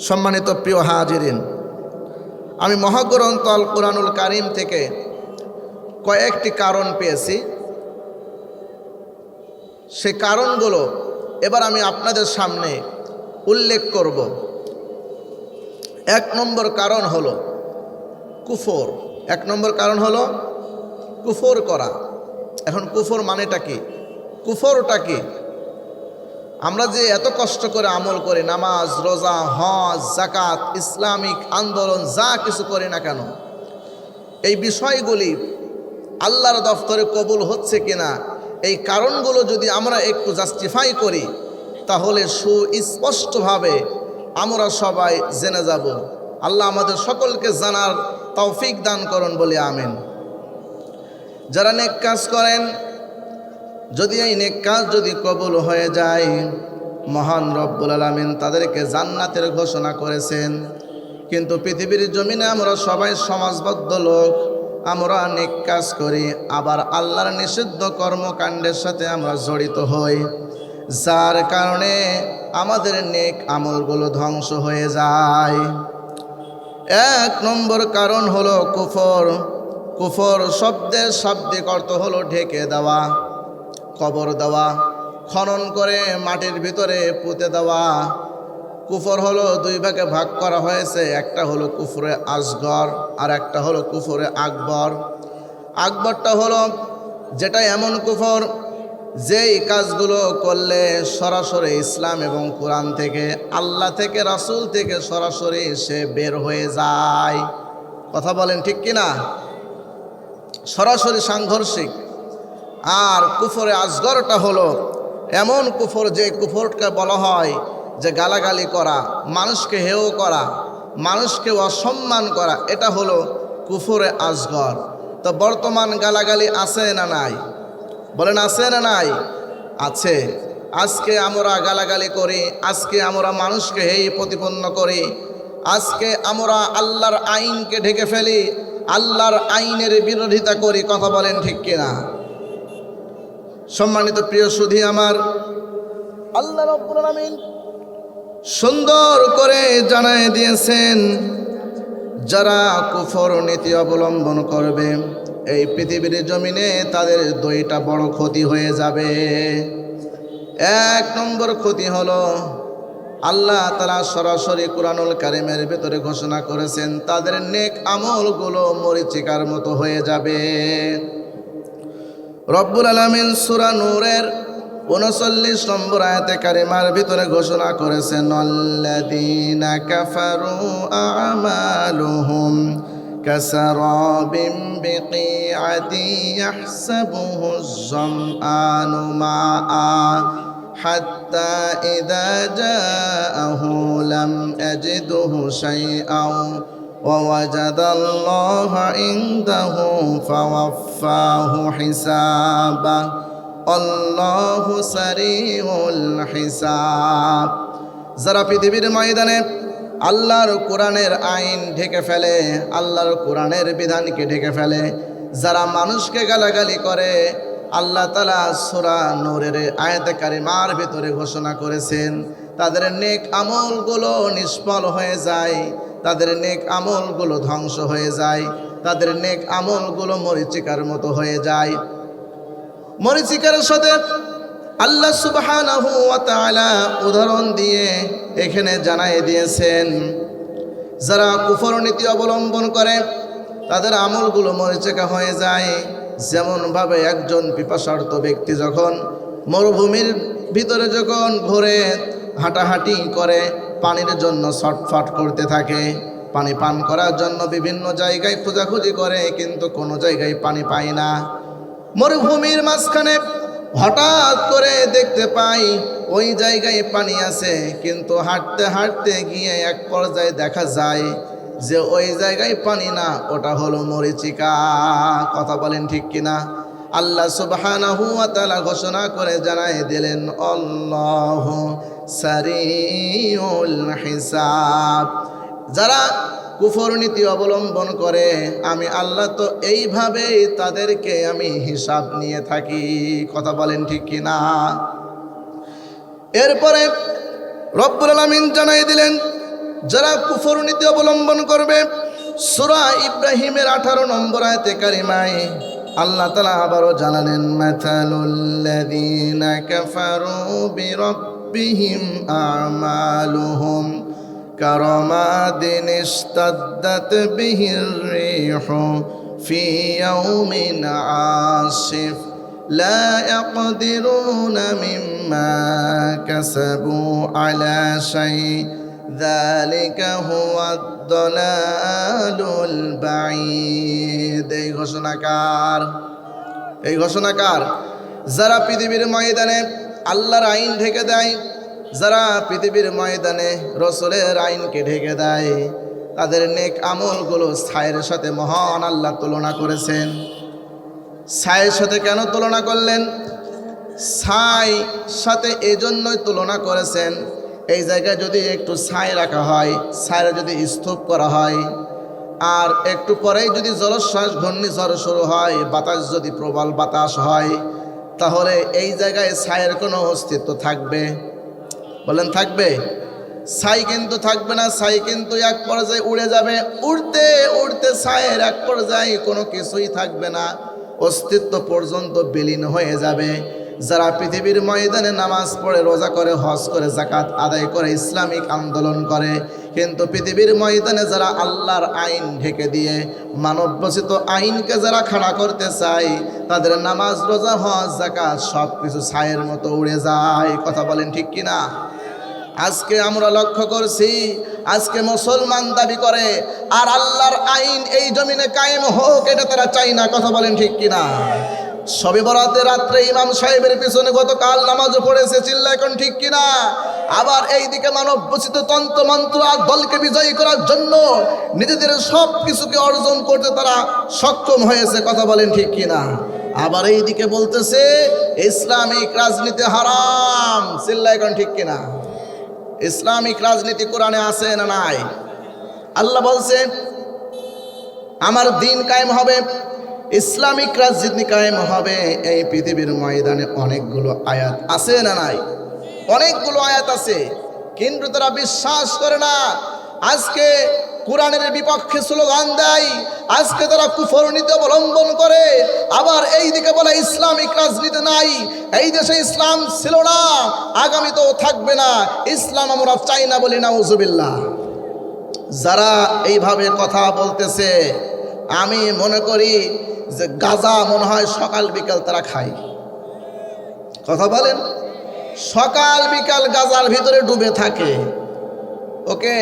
সম্মানিত প্রিয় হাজিরিন, আমি মহাগ্রন্থ আল কুরআনুল কারীম থেকে কয়েকটি কারণ পেয়েছি। সেই কারণগুলো এবার আমি আপনাদের সামনে উল্লেখ করব। 1 নম্বর কারণ হলো কুফর। 1 নম্বর কারণ হলো কুফর করা। এখন কুফর মানেটা কি? কুফরটা কি? আমরা যে এত কষ্ট করে আমল করি, নামাজ, রোজা, হজ, যাকাত, ইসলামিক আন্দোলন যা কিছু করি না কেন, এই বিষয়গুলি আল্লাহর দফতরে কবুল হচ্ছে কিনা, এই কারণগুলো যদি আমরা একটু জাস্টিফাই করি তাহলে সুস্পষ্টভাবে আমরা সবাই জেনে যাব। আল্লাহ আমাদের সকলকে জানার তৌফিক দান করুন, বলি আমিন। যারা নেক কাজ করেন, যদি এই নেক কাজ যদি কবুল হয়ে যায়, মহান রব্বুল আলামিন তাদেরকে জান্নাতের ঘোষণা করেছেন। কিন্তু পৃথিবীর জমিনে আমরা সবাই সমাজবদ্ধ লোক, আমরা নেক কাজ করি, আবার আল্লাহর নিষিদ্ধ কর্মকাণ্ডের সাথে আমরা জড়িত হই, যার কারণে আমাদের নেক আমলগুলো ধ্বংস হয়ে যায়। এক নম্বর কারণ হলো কুফর। কুফর শব্দের শাব্দিক অর্থ হলো ঢেকে দেওয়া, কবর দেওয়া, খনন করে মাটির ভিতরে পুঁতে দেওয়া। কুফর হলো দুই ভাগে ভাগ করা হয়েছে, একটা হলো কুফরে আসগর আর একটা হলো কুফরে আকবর। আকবরটা হলো যেটা এমন কুফর যেই কাজগুলো করলে সরাসরি ইসলাম এবং কোরআন থেকে, আল্লাহ থেকে, রাসূল থেকে সরাসরি সে বের হয়ে যায়। কথা বলেন ঠিক কিনা? সরাসরি সাংঘর্ষিক। আর কুফরে আসগরটা হলো এমন কুফর যে কুফরকে বলা হয় যে গালাগালি করা, মানুষকে হেয় করা, মানুষকে অসম্মান করা, এটা হলো কুফরে আসগর। তো বর্তমান গালাগালি আছে না নাই? বলেন আছে না নাই? আছে। আজকে আমরা গালাগালি করি, আজকে আমরা মানুষকে হেয় প্রতিপন্ন করি, আজকে আমরা আল্লাহর আইনকে ঢেকে ফেলি, আল্লাহর আইনের বিরোধিতা করি। কথা বলেন ঠিক কিনা? সম্মানিত প্রিয় সুধী আমার, আল্লাহ রাব্বুল আলামিন সুন্দর করে জানায় দিয়েছেন যারা কুফর নীতি অবলম্বন করবে এই পৃথিবীর জমিনে তাদের দুইটা বড় ক্ষতি হয়ে যাবে। এক নম্বর ক্ষতি হলো আল্লাহ তাআলা সরাসরি কুরআনুল কারীমের ভিতরে ঘোষণা করেছেন তাদের নেক আমলগুলো মরীচিকার মতো হয়ে যাবে। রব্বুল আলামিন সূরা নূরের 39 নম্বর আয়াতে কারিমার ভিতরে ঘোষণা করেছেন আল্লাযীনা কাফারু আ'মালুহুম কাসারাবিম বিকিআতি ইয়াহসাবুহুজ যামআনু মাআ হাত্তা ইযা জাআহু লাম ইয়াজিদহু শাইআন ووجد الله عنده فوفاه حسابه والله سريع الحساب। যারা পৃথিবীর ময়দানে আল্লাহর কোরআনের আইন ঢেকে ফেলে, আল্লাহর কোরআনের বিধানকে ঢেকে ফেলে, যারা মানুষকে গালাগালি করে, আল্লাহ তাআলা সূরা নূরের আয়াতে কারিমার ভিতরে ঘোষণা করেছেন তাদের নেক আমলগুলো নিষ্ফল হয়ে যায়, তাদের নেক আমলগুলো ধ্বংস হয়ে যায়, তাদের নেক আমলগুলো মরীচিকার মতো হয়ে যায়। মরীচিকার সাথে আল্লাহ সুবহানাহু ওয়া তাআলা উদাহরণ দিয়ে এখানে জানাই দিয়েছেন যারা কুফর নীতি অবলম্বন করে তাদের আমলগুলো মরীচিকা হয়ে যায়। যেমনভাবে একজন পিপাসার্ত ব্যক্তি যখন মরুভূমির ভিতরে যখন ঘুরে হাঁটাহাঁটি করে পানির জন্য ছটফট করতে থাকে, পানি পান করার জন্য বিভিন্ন জায়গায় খোঁজাখুঁজি করে কিন্তু কোনো জায়গায় পানি পায় না। মরুভূমির মাঝখানে হঠাৎ করে দেখতে পাই ওই জায়গায় পানি আছে, কিন্তু হাঁটতে হাঁটতে গিয়ে এক পর্যায়ে দেখা যায় যে ওই জায়গায় পানি না, ওটা হলো মরীচিকা। কথা বলেন ঠিক কিনা? আল্লাহ সুবহানাহু ওয়া তাআলা ঘোষণা করে জানাই দিলেন আল্লাহু সারিউল হিসাব। যারা কুফর নীতি অবলম্বন করে আমি আল্লাহ তো এইভাবেই তাদেরকে আমি হিসাব নিয়ে থাকি। কথা বলেন ঠিক কিনা? এরপরে রব্বুল আলামিন জানাই দিলেন যারা কুফর নীতি অবলম্বন করবে সূরা ইব্রাহিমের 18 নম্বর আয়াতে কারিমায় আল্লাহ তাআলা আবারও জানালেন মাতালুল্লাযীনা কাফারু বিরাব্বিহিম আমালুহুম কারামাদিন ইশতাদ্দাত বিহির রিহু ফি ইয়াউমিন আসিফ লা ইয়াকদিরুনা মিম্মা কাসাবু আলা শাই যালিকা হুয়াদ-দালালুল বাঈদ। এই ঘোষণাকার যারা পৃথিবীর ময়দানে আল্লাহর আইন ঢেকে দেয়, যারা পৃথিবীর ময়দানে রসুলের আইনকে ঢেকে দেয়, তাদের নেক আমলগুলো ছায়ের সাথে মহান আল্লাহ তুলনা করেছেন। ছায়ের সাথে কেন তুলনা করলেন? ছাই সাথে এজন্যই তুলনা করেছেন এই জায়গায় যদি একটু ছাই রাখা হয়, ছাইরে যদি স্তূপ করা হয়, আর একটু পরেই যদি জলোচ্ছ্বাস ঘূর্ণিঝড় শুরু হয়, বাতাস যদি প্রবল বাতাস হয়, তাহলে এই জায়গায় ছায়ের কোনো অস্তিত্ব থাকবে? বলেন থাকবে? ছাই কিন্তু থাকবে না, ছাই কিন্তু এক পর্যায়ে উড়ে যাবে। উড়তে উড়তে ছায়ের এক পর্যায়ে কোনো কিছুই থাকবে না, অস্তিত্ব পর্যন্ত বিলীন হয়ে যাবে। যারা পৃথিবীর ময়দানে নামাজ পড়ে, রোজা করে, হজ করে, যাকাত আদায় করে, ইসলামিক আন্দোলন করে, কিন্তু পৃথিবীর ময়দানে যারা আল্লাহর আইন ঢেকে দিয়ে মানবরচিত আইনকে যারা খাড়া করতে চায়, তাদের নামাজ, রোজা, হজ, যাকাত সব কিছু ছায়ের মতো উড়ে যায়। কথা বলেন ঠিক কিনা? আজকে আমরা লক্ষ্য করছি, আজকে মুসলমান দাবি করে আর আল্লাহর আইন এই জমিনে কায়েম হোক, এটা তারা চাই না। কথা বলেন ঠিক কিনা? শবে বরাতের রাত্রে ইমাম সাহেবের পিছনে গতকাল নামাজও পড়েছে, চিল্লা এখন ঠিক কিনা? আবার এইদিকে মানবরচিত তন্ত্র মন্ত্র আর দলকে বিজয়ী করার জন্য নিজেদের সব কিছুকে অর্জন করতে তারা সক্ষম হয়েছে। কথা বলেন ঠিক কিনা? আবার এইদিকে বলতেছে ইসলামিক রাজনীতি হারাম, চিল্লা এখন ঠিক কিনা? ইসলামিক রাজনীতি কোরআনে আছে না নাই? আল্লাহ বলছে আমার দিন কায়েম হবে, ইসলামিক রাজনীতি কায়েম হবে। এই পৃথিবীর ময়দানে অনেকগুলো আয়াত আছে না নাই? অনেকগুলো আয়াত আছে, কিন্তু তারা বিশ্বাস করে না। আজকে কোরআনের বিপক্ষে স্লোগান দেয়, আজকে তারা কুফর নীতি অবলম্বন করে। আবার এই দিকে বলে ইসলামিক রাজনীতি নাই, এই দেশে ইসলাম ছিল না, আগামীতেও থাকবে না, ইসলাম আমরা চাই না বলি নাউজুবিল্লাহ। যারা এইভাবে কথা বলতেছে, আমি মনে করি যে গাঁজা মনে হয় সকাল বিকাল তারা খায়। কথা বলেন, সকাল বিকাল গাঁজার ভিতরে ডুবে থাকে। ওকে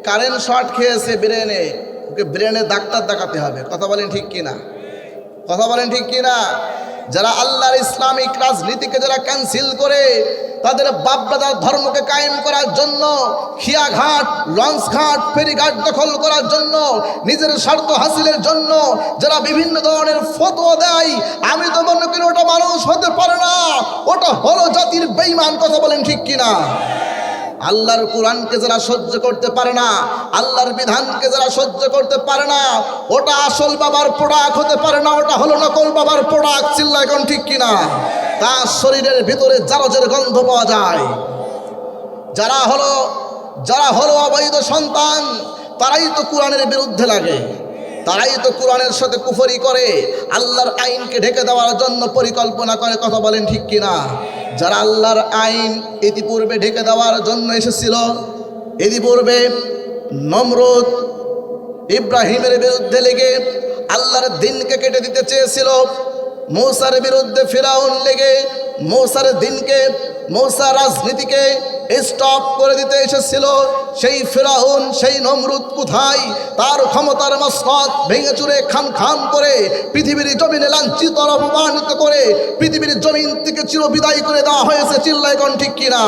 কারেন্ট শর্ট খেয়েছে ব্রেনে, ওকে ব্রেনে ডাক্তার দেখাতে হবে। কথা বলেন ঠিক কিনা? কথা বলেন ঠিক কিনা? যারা আল্লাহর ইসলামিক রাজনীতিকে যারা ক্যান্সেল করে, তাদের বাপদাদার ধর্মকে কায়েম করার জন্য খিয়াঘাট, লঞ্চঘাট, ফেরিঘাট দখল করার জন্য, নিজের স্বার্থ হাসিলের জন্য যারা বিভিন্ন ধরনের ফতোয়া দেয়, আমি তো মনে করি ওটা মানুষ হতে পারে না, ওটা হলো জাতির বেঈমান। কথা বলেন ঠিক কিনা? আল্লাহর কোরআনকে যারা সহ্য করতে পারে না, আল্লাহর বিধানকে যারা সহ্য করতে পারে না, ওটা আসল বাবার প্রোডাক্ট হতে পারে না, ওটা হলো নকল বাবার প্রোডাক্ট। চিল্লা এখন ঠিক কিনা? তার শরীরের ভিতরে জারজের গন্ধ পাওয়া যায়। যারা হলো অবৈধ সন্তান, তারাই তো কোরআনের বিরুদ্ধে লাগে, তারাই তো কোরআনের সাথে কুফরি করে, আল্লাহর আইনকে ঢেকে দেওয়ার জন্য পরিকল্পনা করে। কথা বলেন ঠিক কিনা? যারা আল্লাহর আইন ইতিপূর্বে ঢেকে দেওয়ার জন্য এসেছিল, ইতিপূর্বে নমরুদ ইব্রাহিমের বিরুদ্ধে লেগে আল্লাহর দিনকে কেটে দিতে চেয়েছিল, মূসার বিরুদ্ধে ফিরাউন লেগে মূসার দিনকে, মূসার রাজনীতিকে স্টপ করে দিতে এসেছিল, সেই ফিরাউন, সেই নমরুদ কোথায়? তার ক্ষমতার মসনদ ভেঙে চুরে খান খান করে পৃথিবীর জমিনে লাঞ্ছিত আর অপমানিত করে পৃথিবীর জমিন থেকে চিরবিদায় করে দেওয়া হয়েছে। চিল্লায় কোন ঠিক কিনা?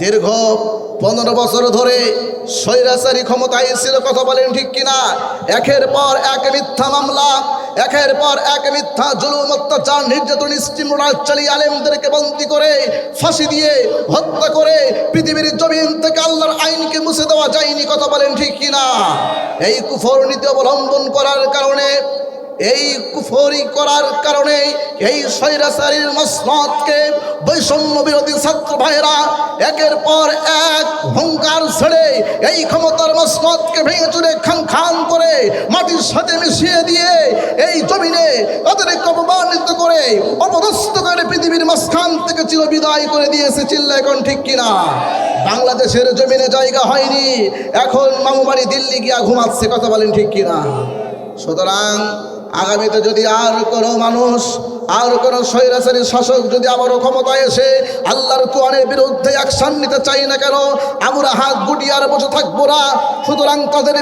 দীর্ঘ 15 বছর ধরে স্বৈরাচারী ক্ষমতায় ছিল। কথা বলেন ঠিক কিনা? একের পর এক মিথ্যা মামলা, একের পর এক মিথ্যা জুলুম, অত্যাচার, নির্যাতন, স্টিমুলার চালিয়ে আলেমদেরকে বন্দী করে ফাঁসি দিয়ে হত্যা করে পৃথিবীর জমিন থেকে আল্লাহর আইনকে মুছে দেওয়া যায়নি। কথা বলেন ঠিক কিনা? এই কুফর নীতি অবলম্বন করার কারণে, এই কুফরি করার কারণে এই স্বৈরাচারীর মসনদকে বৈষম্য বিরোধী ছাত্র ভাইয়েরা একের পর এক হুঙ্কার ছেড়ে এই ক্ষমতার মসনদকে ভেঙে চুরে খান খান করে মাটির সাথে মিশিয়ে দিয়ে এই জমিনে তাদেরকে অপমানিত করে, অপদস্থ করে পৃথিবীর মাঝখান থেকে চিরবিদায় করে দিয়েছে। চিল্লা এখন ঠিক কিনা? বাংলাদেশের জমিনে জায়গা হয়নি, এখন মামুবাড়ি দিল্লি গিয়া ঘুমাচ্ছে। কথা বলেন ঠিক কিনা? সুতরাং আগামীতে যদি আর কোনো মানুষ, আর কোনো স্বৈরাচারী শাসক যদি আবারও ক্ষমতায় এসে আল্লাহর কোরআনের বিরুদ্ধে অ্যাকশন নিতে চাই না কেন, আমরা হাত গুটিয়ে আর বসে থাকবো না। সুতরাং তাদের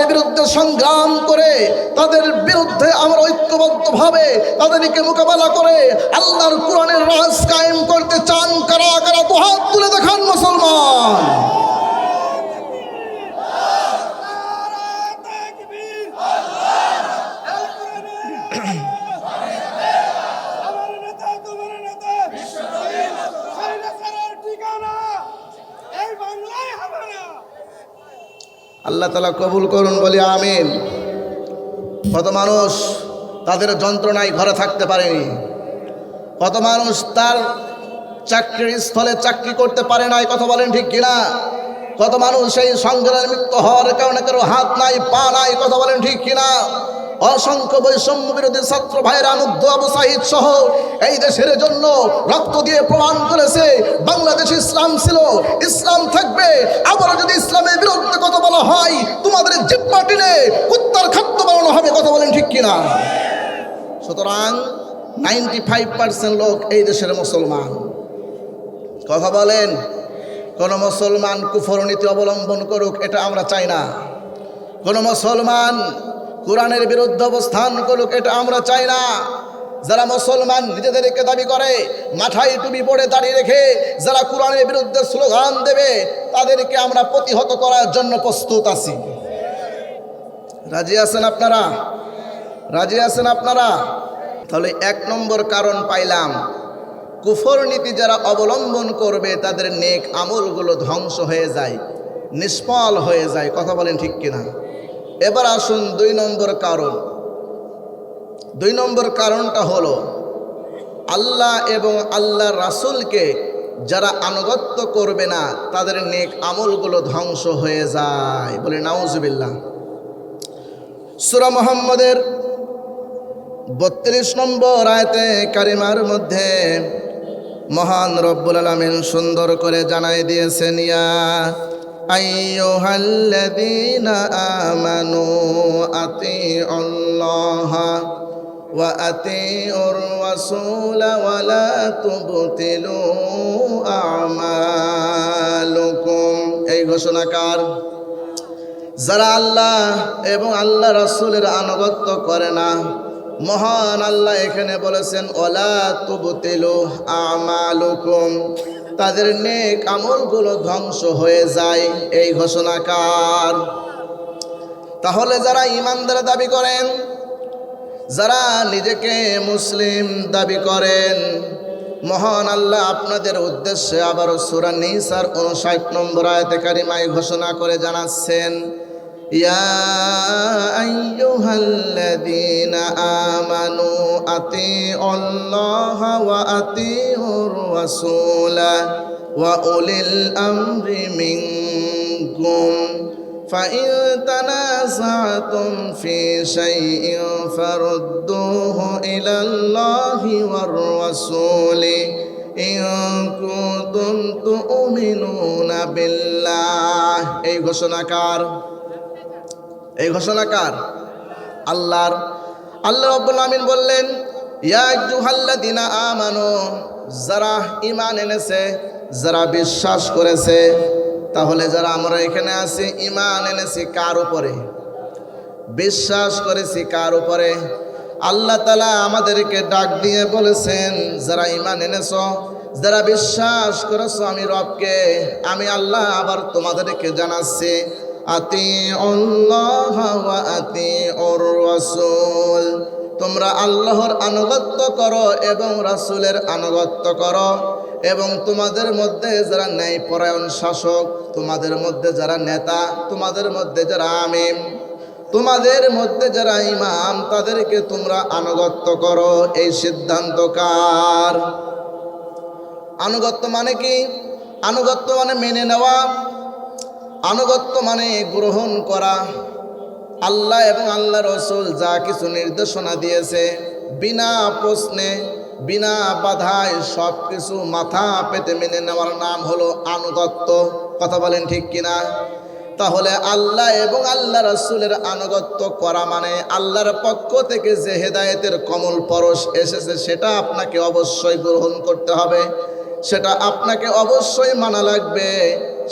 বিরুদ্ধে সংগ্রাম করে, তাদের বিরুদ্ধে আমরা ঐক্যবদ্ধভাবে তাদেরকে মোকাবেলা করে আল্লাহর কোরআনের রাজ কায়েম করতে চান কারা কারা? তো হাত তুলে দেখান মুসলমান। আল্লাহ তাআলা কবুল করুন, বলি আমিন। কত মানুষ তাদের যন্ত্রণায় ঘরে থাকতে পারেনি, কত মানুষ তার চাকরির স্থলে চাকরি করতে পারে না, কথা বলেন ঠিক কিনা? কত মানুষ এই সংগ্রামে লিপ্ত হওয়ার কারণে কারো হাত নাই পা নাই, কথা বলেন ঠিক কিনা? অসংখ্য বৈষম্য বিরোধী ছাত্র ভাইরা মুগ্ধ আবু সাহিদ সহ এই দেশের জন্য রক্ত দিয়ে প্রমাণ করেছে বাংলাদেশে ইসলাম ছিল, ইসলাম থাকবে। আবার যদি ইসলামের বিরুদ্ধে কথা বলা হয় তোমাদের জিহ্বা টেনে কুত্তার খাদ্য বানানো হবে, কথা বলেন ঠিক কিনা? সুতরাং 95% লোক এই দেশের মুসলমান, কথা বলেন। কোন মুসলমান কুফর নীতি অবলম্বন করুক এটা আমরা চাই না। কোন মুসলমান কোরআনের বিরুদ্ধে অবস্থান করুক এটা আমরা চাই না। যারা মুসলমান নিজেদেরকে দাবি করে, মাথায় টুপি পরে দাঁড়িয়ে রেখে যারা কোরআনের বিরুদ্ধে স্লোগান দেবে তাদেরকে আমরা প্রতিহত করার জন্য প্রস্তুত আছি। রাজি আছেন আপনারা? রাজি আছেন আপনারা? তাহলে 1 নম্বর কারণ পাইলাম, কুফর নীতি যারা অবলম্বন করবে তাদের নেক আমলগুলো ধ্বংস হয়ে যায়, নিষ্ফল হয়ে যায়, কথা বলেন ঠিক কিনা? এবার আসুন 2 নম্বর কারণ। 2 নম্বর কারণটা হলো আল্লাহ এবং আল্লাহ রাসূলকে যারা আনুগত্য করবে না তাদের নেক আমলগুলো ধ্বংস হয়ে যায়। বলে নাউজুবিল্লাহ। সূরা মুহাম্মদের 32 নম্বর আয়াতে কারিমার মধ্যে মহান রব্বুল আলামিন সুন্দর করে জানাই দিয়েছেন, ইয়া আইয়ুহাল্লাযীনা আমানু আতিউল্লাহা ওয়া আতিউর রাসূলা ওয়া লা তুবতিলু আমালুকুম। এই ঘোষণাকার যারা আল্লাহ এবং আল্লাহ রাসূলের আনুগত্য করে না, মহান আল্লাহ এখানে বলেছেন ওয়ালা তুবতিলু আমালুকুম, তাদের নেক আমলগুলো ধ্বংস হয়ে যায়। এই ঘোষণাকার। তাহলে যারা ঈমানদার দাবি করেন, যারা নিজেকে মুসলিম দাবি করেন, মহান আল্লাহ আপনাদের উদ্দেশ্যে আবার সূরা নিসার 59 নম্বর আয়াতে কারিমায় ঘোষণা করে জানাচ্ছেন, ইয়া আইয়ুহাল্লাযীনা আমানু আতিউল্লাহা ওয়া আতিউর রাসূলা ওয়া উলিল আমরি মিনকুম ফাইন তানাযাতুম ফি শাইইন ফারুদ্দুহু ইলাল্লাহি ওয়ার রাসূলি ইন কুনতুম তু'মিনুনা বিল্লাহ। এই ঘোষণাকার, এই ঘোষণাকার আল্লাহর। আল্লাহ রাব্বুল আমিন বললেন, ইয়া আইয়ুহাল্লাযীনা আমানু, যারা ঈমান এনেছে, যারা বিশ্বাস করেছে। তাহলে যারা আমরা এখানে আছি ঈমান এনেছি কার উপরে? বিশ্বাস করেছি কার উপরে? আল্লাহ তাআলা আমাদেরকে ডাক দিয়ে বলেছেন, যারা ঈমান এনেছো, যারা বিশ্বাস করেছো আমি রবকে, আমি আল্লাহ আবার তোমাদেরকে জানাচ্ছি, আতিউল্লাহ ওয়া আতিউর রাসূল, তোমরা আল্লাহর আনুগত্য করো এবং রাসূলের আনুগত্য করো। এবং তোমাদের মধ্যে যারা ন্যায়পরায়ণ শাসক, তোমাদের মধ্যে যারা নেতা, তোমাদের মধ্যে যারা আমিম, তোমাদের মধ্যে যারা ইমাম, তাদেরকে তোমরা আনুগত্য করো। এই সিদ্ধান্ত কার? আনুগত্য মানে কি? আনুগত্য মানে মেনে নেওয়া, আনুগত্য মানে গ্রহণ করা। আল্লাহ এবং আল্লাহ রাসূল যা কিছু নির্দেশনা দিয়েছে বিনা প্রশ্নে বিনা বাধায় সব কিছু মাথা পেতে মেনে নেওয়ার নাম হলো আনুগত্য। কথা বলেন ঠিক কিনা? তাহলে আল্লাহ এবং আল্লাহ রাসূলের আনুগত্য করা মানে আল্লাহর পক্ষ থেকে যে হেদায়েতের কমল পরশ এসেছে সেটা আপনাকে অবশ্যই গ্রহণ করতে হবে, সেটা আপনাকে অবশ্যই মানা লাগবে।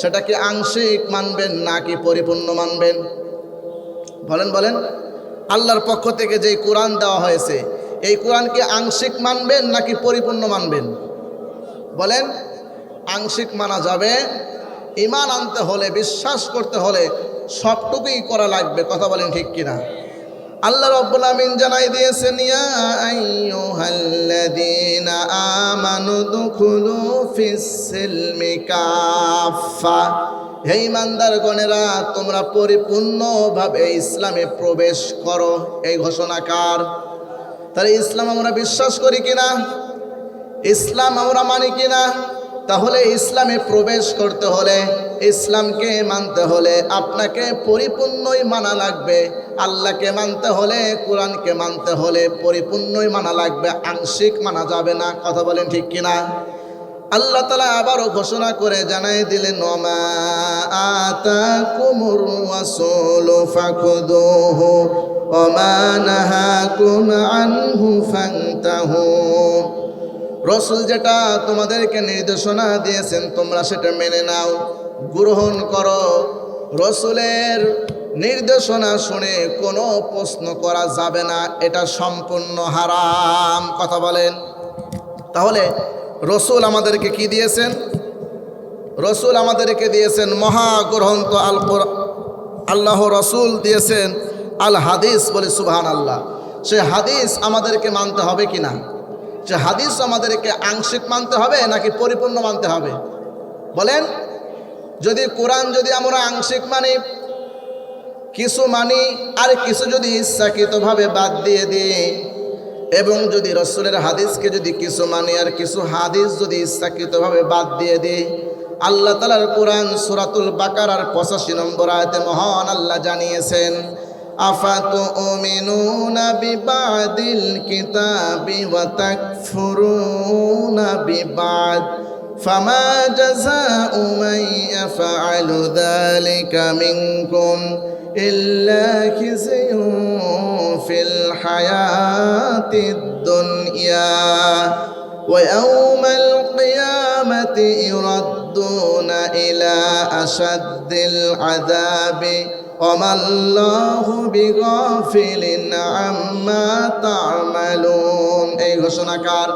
সেটা কি আংশিক মানবেন নাকি পরিপূর্ণ মানবেন? বলেন বলেন। আল্লাহর পক্ষ থেকে যেই কোরআন দেওয়া হয়েছে, এই কোরআন কি আংশিক মানবেন নাকি পরিপূর্ণ মানবেন? বলেন। আংশিক মানা যাবে। ঈমান আনতে হলে, বিশ্বাস করতে হলে সবটুকুই করা লাগবে। কথা বলেন ঠিক কিনা? আল্লাহ রাব্বুল আমিন জানাই দিয়েছেন, ইয়া আইয়ুহাল্লাযীনা আমানু দুখুলু ফিস-সিলমি কাফা, হে ঈমানদারগণেরা তোমরা পরিপূর্ণভাবে ইসলামে প্রবেশ করো। এই ঘোষণাকার। তাহলে ইসলাম আমরা বিশ্বাস করি কিনা? ইসলাম আমরা মানি কিনা? তাহলে ইসলামে প্রবেশ করতে হলে, ইসলামকে মানতে হলে আপনাকে পরিপূর্ণই মানা লাগবে। আল্লাহকে মানতে হলে, কোরআনকে মানতে হলে পরিপূর্ণই মানা লাগবে, আংশিক মানা যাবে না। কথা বলেন ঠিক কিনা? আল্লাহ তাআলা আবারও ঘোষণা করে জানাই দিলেন, ওমা আতাকুমুর রাসূলু ফাখুযুহু ওমা নাহাকুম আনহু ফান্তাহু। রাসূল যেটা তোমাদেরকে নির্দেশনা দিয়েছেন তোমরা সেটা মেনে নাও, গ্রহণ করো। রাসূলের নির্দেশনা শুনে কোনো প্রশ্ন করা যাবে না, এটা সম্পূর্ণ হারাম। কথা বলেন। তাহলে রাসূল আমাদেরকে কি দিয়েছেন? রাসূল আমাদেরকে দিয়েছেন মহাগ্রন্থ আল কোরআন। আল্লাহ রাসূল দিয়েছেন আল হাদিস, বলে সুবহানাল্লাহ। সে হাদিস আমাদেরকে মানতে হবে কিনা? যে হাদিস আমাদেরকে আংশিক মানতে হবে নাকি পরিপূর্ণ মানতে হবে? বলেন। যদি কোরআন যদি আমরা আংশিক মানি, কিছু মানি, আর কিছু যদি ইচ্ছাকৃতভাবে বাদ দিয়ে দিই, এবং যদি রাসূলের হাদিসকে যদি কিছু মানি আর কিছু হাদিস যদি ইচ্ছাকৃতভাবে বাদ দিয়ে দিই, আল্লাহ তাআলার কোরআন সূরাতুল বাকারার 85 নম্বর আয়াতে মহান আল্লাহ জানিয়েছেন, আফাতুমিনুনা বিবাদিল কিতাবি ওয়া তাকফুরুনা বিবাদ ফামা জাযাউ মান ইয়াফআলু যালিকা মিনকুম ইল্লা খিzyun ফিল হায়াতিদ দুনিয়া ওয়া ইয়াওমাল কিয়ামাতি ইউরাদ্দুনা ইলা আশাদ্দিল আযাবি ওমা আল্লাহু বিগাফিলিন আম্মা তা'মালুন। এই ঘোষণাকার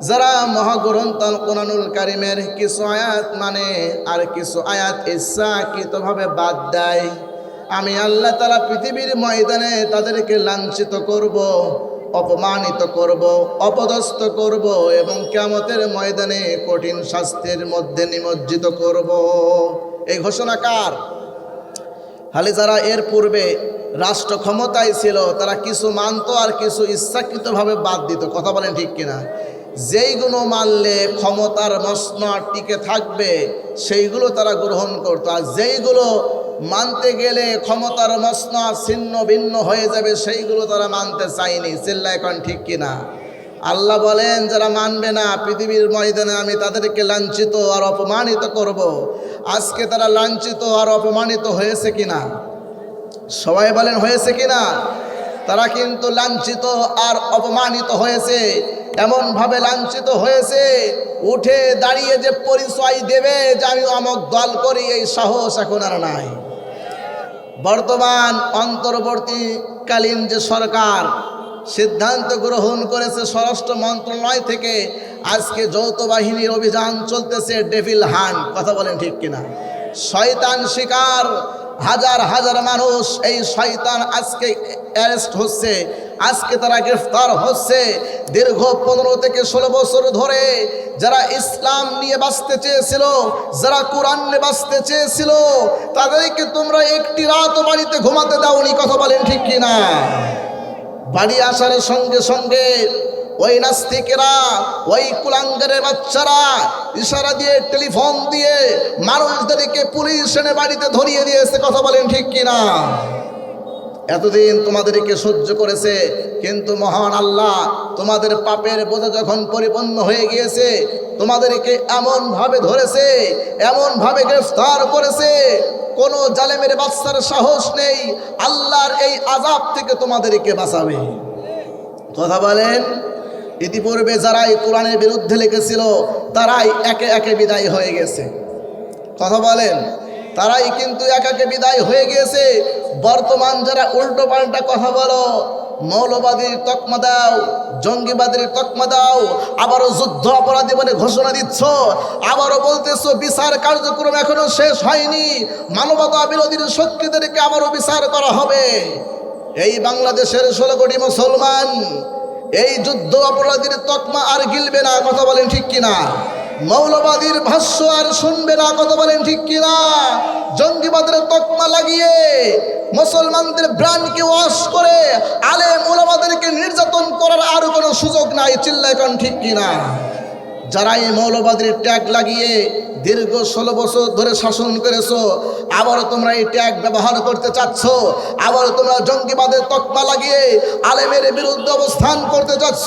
যারা মহাগ্রন্থ আল কোরআনুল কারীমের কিছু আয়াত মানে আর কিছু আয়াত ইচ্ছাকৃতভাবে বাদ দেয়, আমি আল্লাহ তাআলা পৃথিবীর ময়দানে তাদেরকে লাঞ্ছিত করব, অপমানিত করব, অপদস্থ করব এবং কিয়ামতের ময়দানে কঠিন শাস্তির মধ্যে নিমজ্জিত করব। এই ঘোষণাকার। তাহলে যারা এর পূর্বে রাষ্ট্র ক্ষমতায় ছিল তারা কিছু মানতো আর কিছু ইচ্ছাকৃতভাবে বাদ দিত। কথা বলেন ঠিক কিনা? যেইগুলো মানলে ক্ষমতার মসনদ টিকে থাকবে সেইগুলো তারা গ্রহণ করত, আর যেইগুলো মানতে গেলে ক্ষমতার মসনদ ছিন্ন ভিন্ন হয়ে যাবে সেইগুলো তারা মানতে চায়নি। চিল্লায় এখন ঠিক কিনা? আল্লাহ বলেন যারা মানবে না পৃথিবীর ময়দানে আমি তাদেরকে লাঞ্ছিত আর অপমানিত করব। আজকে তারা লাঞ্ছিত আর অপমানিত হয়েছে কিনা? সবাই বলেন হয়েছে কিনা? তারা কিন্তু লাঞ্ছিত আর অপমানিত হয়েছে, এমনভাবে লাঞ্ছিত হয়েছে উঠে দাঁড়িয়ে যে পরিচয় দেবে যে আমি অমুক দল করি, এই সাহস এখন আর নাই। বর্তমান অন্তর্বর্তীকালীন যে সরকার সিদ্ধান্ত গ্রহণ করেছে স্বরাষ্ট্র মন্ত্রণালয় থেকে, আজকে যৌথ বাহিনীর অভিযান চলতেছে ডেভিল হান্ট। কথা বলেন ঠিক কিনা? শয়তান শিকার হাজার হাজার মানুষ, এই শয়তান আজকে অ্যারেস্ট হচ্ছে, আজকে তারা গ্রেফতার হচ্ছে। দীর্ঘ 15 থেকে 16 বছর ধরে যারা ইসলাম নিয়ে বাঁচতে চেয়েছিল, যারা কোরআন নিয়ে বাঁচতে চেয়েছিল, তাদেরকে তোমরা একটি রাতও বাড়িতে ঘুমাতে দাওনি। কথা বলেন ঠিক কিনা? বাড়ি আসার সঙ্গে সঙ্গে ওই নাস্তিকেরা, ওই কুলাঙ্গারের বাচ্চারা ইশারা দিয়ে, টেলিফোন দিয়ে মানুষদেরকে পুলিশ এনে বাড়িতে ধরিয়ে দিয়েছে। কথা বলেন ঠিক কিনা? এতদিন তোমাদেরকে সহ্য করেছে, কিন্তু মহান আল্লাহ তোমাদের পাপের বোঝা যখন পরিপূর্ণ হয়ে গিয়েছে, তোমাদেরকে এমনভাবে ধরেছে, এমনভাবে গ্রেফতার করেছে, কোন জালেমের বাচ্চার সাহস নেই আল্লাহর এই আযাব থেকে তোমাদেরকে বাঁচাবে। কথা বলেন। ইতিপূর্বে যারা এই কোরআনের বিরুদ্ধে লিখেছিল তারাই একে একে বিদায় হয়ে গেছে। কথা বলেন। তারাই কিন্তু একে একে বিদায় হয়ে গিয়েছে। বর্তমান যারা উল্টো পাল্টা কথা বলো, মৌলবাদীর তকমা দাও, জঙ্গিবাদের তকমা দাও, আবারও যুদ্ধ অপরাধী বলে ঘোষণা দিচ্ছ, আবারও বলতেছো বিচার কার্যক্রম এখনো শেষ হয়নি, মানবতা বিরোধীর শক্তিদেরকে আবারও বিচার করা হবে। এই বাংলাদেশের 16 কোটি মুসলমান এই যুদ্ধ অপরাধীর তকমা আর গিলবে না। কথা বলেন ঠিক কিনা? মৌলবাদীর ভাষ্য আর শুনবে না। কথা বলেন ঠিক কিনা? জঙ্গিবাদের তকমা লাগিয়ে মুসলমানদের ব্রান্ডকে ওয়াশ করে আলেম ওলামাদেরকে নির্যাতন করার আর কোনো সুযোগ নাই। চিল্লায় কোন ঠিক কিনা? যারা এই মৌলবাদীর ট্যাগ লাগিয়ে দীর্ঘ 16 বছর ধরে শাসন করেছো, আবারও তোমরা এই ট্যাগ ব্যবহার করতে চাচ্ছ, আবারও তোমরা জঙ্গিবাদের তকমা লাগিয়ে আলেমের বিরুদ্ধে অবস্থান করতে চাচ্ছ।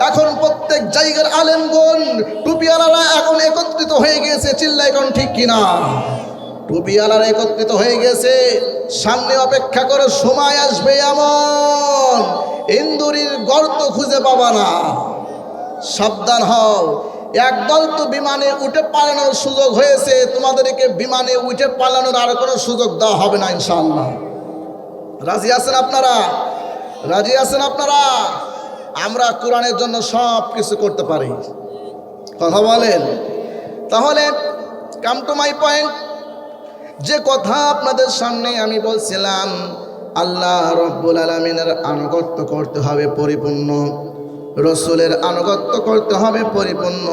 এখন প্রত্যেক জায়গার আলেমগণ টুপিওয়ালারা এখন একত্রিত হয়ে গিয়েছে, চিল্লা এখন ঠিক কিনা? টুপিওয়ালারা একত্রিত হয়ে গেছে। সামনে অপেক্ষা করে সময় আসবে এমন ইন্দুরির গর্ত খুঁজে পাবা না, সাবধান হও। একদল তো বিমানে উঠে পালানোর সুযোগ হয়েছে, তোমাদেরকে বিমানে উঠে পালানোর আর কোনো সুযোগ দেওয়া হবে না ইনশাআল্লাহ। রাজি আছেন আপনারা? রাজি আছেন আপনারা? আমরা কোরআনের জন্য সব কিছু করতে পারি, কথা বলেন। তাহলে কাম টু মাই পয়েন্ট, যে কথা আপনাদের সামনে আমি বলছিলাম, আল্লাহ রব্বুল আলামিনের আনুগত্য করতে হবে পরিপূর্ণ, রসুলের আনুগত্য করতে হবে পরিপূর্ণ।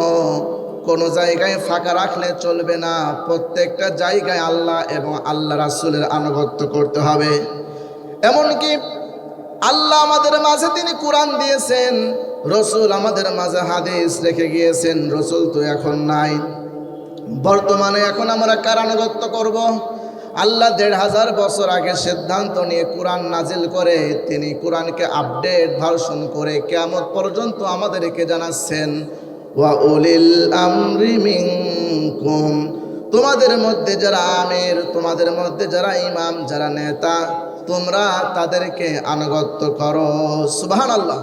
কোনো জায়গায় ফাঁকা রাখলে চলবে না, প্রত্যেকটা জায়গায় আল্লাহ এবং আল্লাহ রাসূলের আনুগত্য করতে হবে। এমনকি আল্লাহ আমাদের মাঝে তিনি কোরআন দিয়েছেন, রসুল আমাদের মাঝে হাদিস রেখে গিয়েছেন। রসুল তো এখন নাই, বর্তমানে এখন আমরা কার আনুগত্য করব? আল্লাহ 1500 বছর আগে সিদ্ধান্ত নিয়ে কোরআন নাজিল করে, তিনি কোরআনকে আপডেট ভার্সন করে কিয়ামত পর্যন্ত আমাদেরকে জানাচ্ছেন, ওয়া উলিল আমরি মিনকুম, তোমাদের মধ্যে যারা আমির, তোমাদের মধ্যে যারা ইমাম, যারা নেতা, তোমরা তাদেরকে আনুগত্য করো। সুবহানাল্লাহ।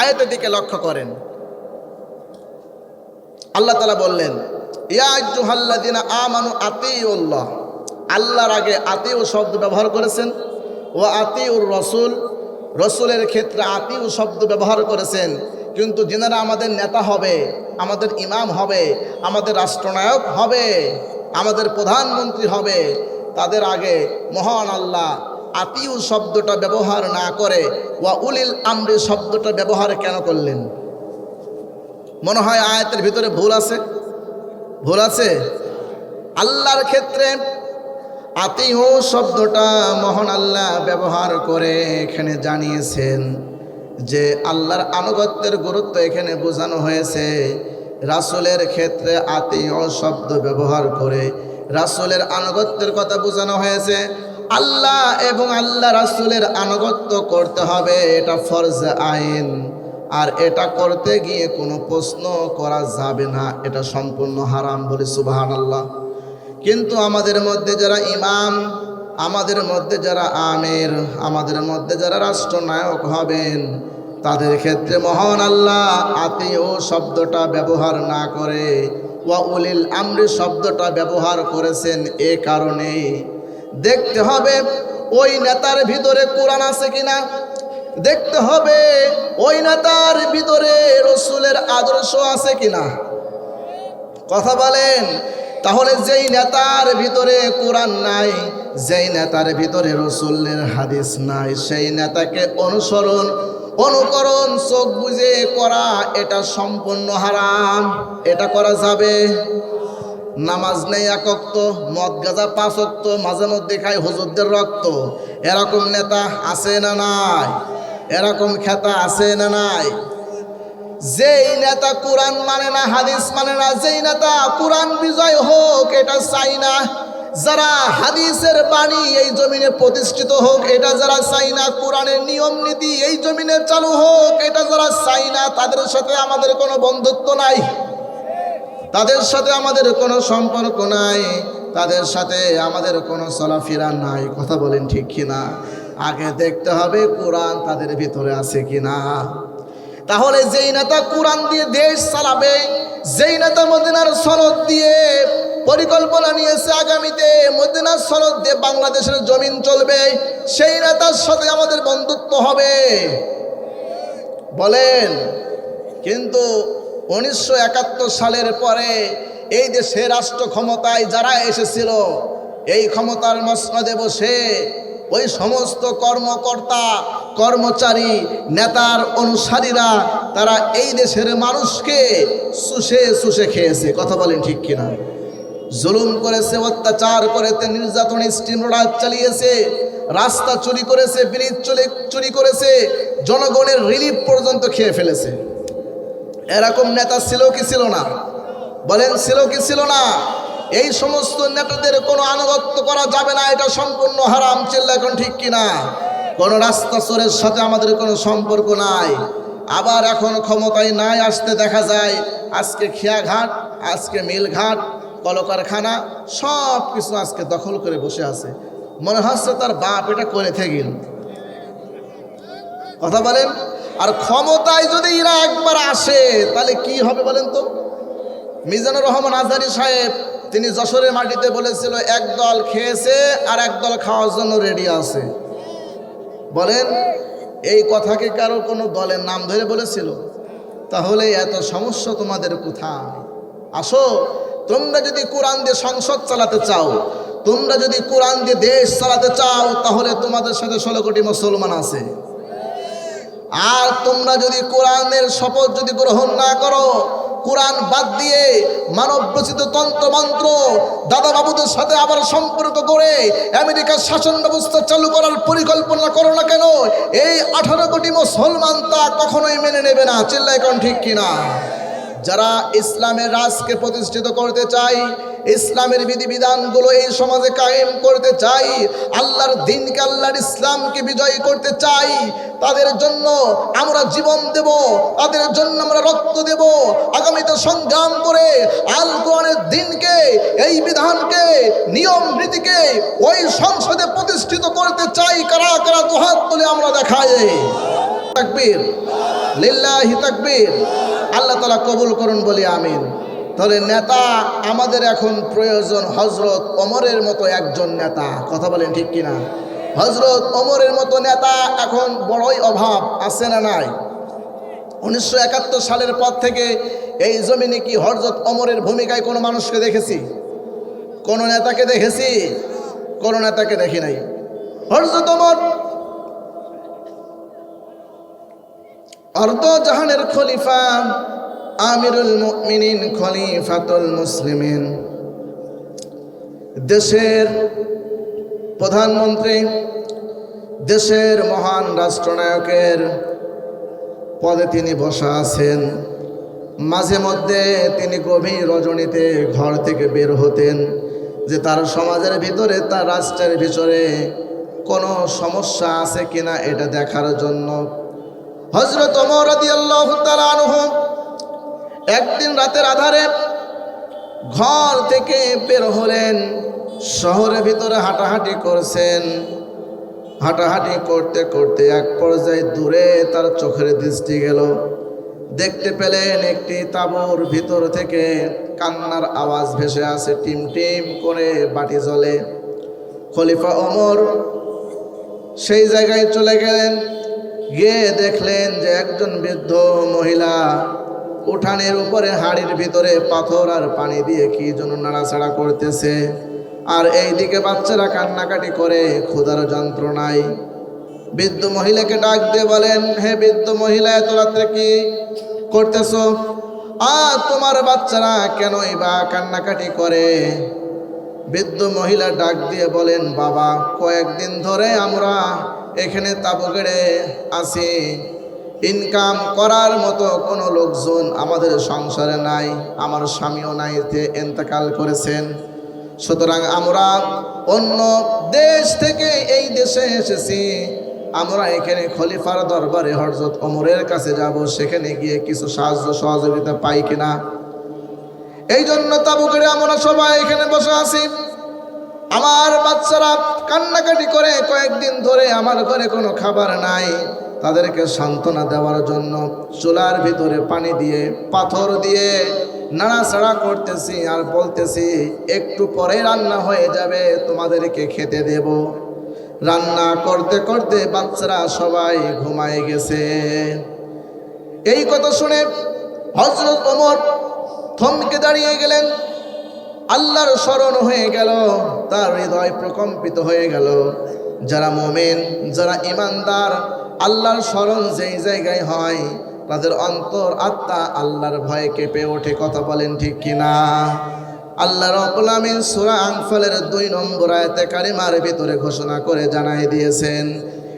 আয়াতের দিকে লক্ষ্য করেন, আল্লাহ তাআলা বললেন, ইয়া আইয়ুহাল্লাযিনা আমানু আতিউল্লাহ, আল্লাহর আগে আতিউ শব্দ ব্যবহার করেছেন, ও আতিউর রসুল, রসুলের ক্ষেত্রে আতিউ শব্দ ব্যবহার করেছেন। কিন্তু যিনারা আমাদের নেতা হবে, আমাদের ইমাম হবে, আমাদের রাষ্ট্রনায়ক হবে, আমাদের প্রধানমন্ত্রী হবে, তাদের আগে মহান আল্লাহ আতিউ শব্দটা ব্যবহার না করে ওয়া উলিল আমরি শব্দটা ব্যবহার কেন করলেন? মনে হয় আয়াতের ভিতরে ভুল আছে, ভুল আছে। আল্লাহর ক্ষেত্রে আতিউ শব্দটা মহান আল্লাহ ব্যবহার করে এখানে জানিয়েছেন যে আল্লাহর আনুগত্যের গুরুত্ব এখানে বোঝানো হয়েছে। রাসূলের ক্ষেত্রে আতিউ শব্দ ব্যবহার করে রাসূলের আনুগত্যের কথা বোঝানো হয়েছে। আল্লাহ এবং আল্লাহ রাসূলের আনুগত্য করতে হবে, এটা ফরজ আইন, আর এটা করতে গিয়ে কোনো প্রশ্ন করা যাবে না, এটা সম্পূর্ণ হারাম, বলি সুবহানাল্লাহ। কিন্তু আমাদের মধ্যে যারা ইমাম, আমাদের মধ্যে যারা আমির, আমাদের মধ্যে যারা রাষ্ট্রনায়ক হবেন, তাদের ক্ষেত্রে মহান আল্লাহ আতিউ শব্দটা ব্যবহার না করে ওয়া উলিল আমরি শব্দটা ব্যবহার করেছেন। এ কারণেই দেখতে হবে ওই নেতার ভিতরে কোরআন আছে কিনা, দেখতে হবে ওই নেতার ভিতরে রসুলের আদর্শ আছে কিনা, কথা বলেন। তাহলে যেই নেতার ভিতরে কোরআন নাই, যেই নেতার ভিতরে রসুলের হাদিস নাই, সেই নেতাকে অনুসরণ, অনুকরণ চোখ বুঝে করা এটা সম্পূর্ণ হারাম, এটা করা যাবে। নামাজ নেই 1 ওয়াক্ত, মদ গাঁজা 5 ওয়াক্ত, মাঝে মধ্যে খায় হুজুরদের রক্ত, এরকম নেতা আছে না নাই? এরকম খেতা আছে না নাই? যেই নেতা কোরআন মানে না, হাদিস মানে না, যেই নেতা কোরআন বিজয় হোক এটা চাই না, যারা হাদিসের বাণী এই জমিনে প্রতিষ্ঠিত হোক এটা যারা চাই না, কোরআনের নিয়ম নীতি এই জমিনে চালু হোক এটা যারা চাই না, তাদের সাথে আমাদের কোনো বন্ধুত্ব নাই, তাদের সাথে আমাদের কোনো সম্পর্ক নাই, তাদের সাথে আমাদের কোনো চলাফেরা নাই, কথা বলেন ঠিক কিনা? আগে দেখতে হবে কোরআন তাদের ভিতরে আছে কিনা। তাহলে যেই নেতা কোরআন দিয়ে দেশ চালাবে, যেই নেতা মদিনার সনদ দিয়ে পরিকল্পনা নিয়েছে আগামীতে মদিনার সনদ দিয়ে বাংলাদেশের জমিন চলবে, সেই নেতার সাথে আমাদের বন্ধুত্ব হবে, বলেন। কিন্তু 1971 সালের পরে এই দেশে রাষ্ট্র ক্ষমতায় যারা এসেছিল, এই ক্ষমতার মসনদে বসে ওই সমস্ত কর্মকর্তা, কর্মচারী, নেতার অনুসারীরা তারা এই দেশের মানুষকে চুষে চুষে খেয়েছে, কথা বলেন ঠিক কিনা? জুলুম করেছে, অত্যাচার করেছে, নির্যাতন, স্টিমরোলার চালিয়েছে, রাস্তা চুরি করেছে, ব্রিজ চুরি করেছে, জনগণের রিলিফ পর্যন্ত খেয়ে ফেলেছে। এরকম নেতা ছিল কি ছিল না? বলেন ছিল কি ছিল না? এই সমস্ত নেতাদের কোনো আনুগত্য করা যাবে না, এটা সম্পূর্ণ হারাম। চিল্লা এখন ঠিক কিনা? কোনো রাস্তা চোরের সাথে আমাদের কোনো সম্পর্ক নাই। আবার এখন ক্ষমতায় নাই আসতে দেখা যায় আজকে খেয়াঘাট, আজকে মিলঘাট, কলকারখানা সব কিছু আজকে দখল করে বসে আছে। মনে হচ্ছে তার বাপ এটা করে থেকে কথা বলেন। আর ক্ষমতায় যদি এরা একবার আসে তাহলে কি হবে বলেন তো? মিজানুর রহমান আজহারী সাহেব তিনি যশোরের মাটিতে বলেছিল এক দল খেয়েছে আর এক দল খাওয়ার জন্য রেডি আছে। বলেন এই কথাকে কারো কোনো দলের নাম ধরে বলেছিল? তাহলে এত সমস্যা তোমাদের কোথায়? আসো, তোমরা যদি কোরআন দিয়ে সংসদ চালাতে চাও, তোমরা যদি কোরআন দিয়ে দেশ চালাতে চাও, তাহলে তোমাদের সাথে 16 কোটি মুসলমান আছে। আর তোমরা যদি কোরআনের শপথ যদি গ্রহণ না করো, কোরআন বাদ দিয়ে মানব রচিত তন্ত্রমন্ত্র দাদা বাবুদের সাথে আবার সম্পর্ক করে আমেরিকার শাসন ব্যবস্থা চালু করার পরিকল্পনা করো না কেন, এই 18 কোটি মুসলমান তা কখনোই মেনে নেবে না। চিল্লায় কোন ঠিক কিনা? যারা ইসলামের রাজকে প্রতিষ্ঠিত করতে চায়, ইসলামের বিধিবিধানগুলো এই সমাজে কায়েম করতে চাই, আল্লাহর দিনকে, আল্লাহর ইসলামকে বিজয়ী করতে চাই, তাদের জন্য আমরা জীবন দেব, তাদের জন্য আমরা রক্ত দেব। আগামীতে সংগ্রাম করে আল কোরআনের দিনকে, এই বিধানকে, নিয়ম নীতিকে ওই সংসদে প্রতিষ্ঠিত করতে চাই। কারা কারা দুহাত তুলে আমরা দেখাই। তাকবীর, লিল্লাহি তাকবীর। আল্লাহ তাআলা কবুল করুন বলি আমিন। তাহলে নেতা আমাদের এখন প্রয়োজন হযরত ওমরের মতো একজন নেতা। কথা বলেন ঠিক কিনা? হযরত ওমরের মতো নেতা এখন বড়ই অভাব, আছে না নাই? 1971 সালের পর থেকে এই জমিনে কি হযরত ওমরের ভূমিকায় কোনো মানুষকে দেখেছি? কোনো নেতাকে দেখেছি? কোনো নেতাকে দেখি নাই। হযরত ওমর অর্ধ জাহানের খলিফা, আমিরুল মুমিনিন, খলিফাতুল মুসলিমিন, দেশের প্রধানমন্ত্রী, দেশের মহান রাষ্ট্রনায়কের পদে তিনি বসা আছেন। মাঝে মধ্যে তিনি গভীর রজনীতে ঘর থেকে বের হতেন যে তার সমাজের ভিতরে, তার রাষ্ট্রের ভিতরে কোনো সমস্যা আছে কিনা এটা দেখার জন্য। হযরত ওমর রাদিয়াল্লাহু তাআলা আনহু একদিন রাতের আধারে ঘর থেকে বের হলেন, শহরের ভিতরে হাঁটাহাঁটি করছেন। হাঁটাহাঁটি করতে করতে এক পর্যায়ে দূরে তার চোখের দৃষ্টি গেল, দেখতে পেলেন একটি তাঁবুর ভিতর থেকে কান্নার আওয়াজ ভেসে আসে, টিম টিম করে বাতি জ্বলে। খলিফা ওমর সেই জায়গায় চলে গেলেন, গিয়ে দেখলেন যে একজন বৃদ্ধ মহিলা উঠানের উপরে হাড়ির ভিতরে পাথর আর পানি দিয়ে কি যেন নাড়াচাড়া করতেছে, আর এইদিকে বাচ্চারা কান্নাকাটি করে ক্ষুধার যন্ত্রণায়। বৃদ্ধ মহিলাকে ডাক দিয়ে বলেন, হে বৃদ্ধ মহিলা, এত রাত্রে কি করতেছ? আর তোমার বাচ্চারা কেনই বা কান্নাকাটি করে? বৃদ্ধ মহিলা ডাক দিয়ে বলেন, বাবা, কয়েকদিন ধরে আমরা এখানে তাঁবু গেড়ে আছি, ইনকাম করার মতো কোনো লোকজন আমাদের সংসারে নাই, আমার স্বামীও নাই, ইন্তেকাল করেছেন। সুতরাং আমরা অন্য দেশ থেকে এই দেশে এসেছি, আমরা এখানে খলিফার দরবারে হযরত ওমরের কাছে যাব, সেখানে গিয়ে কিছু সাহায্য সহযোগিতা পাই কিনা, এই জন্য তাঁবু গেড়ে আমরা সবাই এখানে বসে আছি। আমার বাচ্চারা কান্নাকাটি করে, কয়েকদিন ধরে আমার ঘরে কোনো খাবার নাই, তাদেরকে সান্ত্বনা দেওয়ার জন্য চুলার ভিতরে পানি দিয়ে, পাথর দিয়ে নাড়াচাড়া করতেছি আর বলতেছি একটু পরে রান্না হয়ে যাবে, তোমাদেরকে খেতে দেব। রান্না করতে করতে বাচ্চারা সবাই ঘুমায় গেছে। এই কথা শুনে হযরত ওমর থমকে দাঁড়িয়ে গেলেন, আল্লাহর স্মরণ হয়ে গেল, তার হৃদয় প্রকম্পিত হয়ে গেল। যারা মুমিন, যারা ইমানদার, আল্লাহর স্মরণ যেই জায়গায় হয় তাদের অন্তর আত্মা আল্লাহর ভয়ে কেঁপে ওঠে। কথা বলেন ঠিক কিনা? আল্লাহ রাব্বুল আমিন সূরা আনফালের 2 নম্বর আয়াতে কারিমার ভিতরে ঘোষণা করে জানাই দিয়েছেন,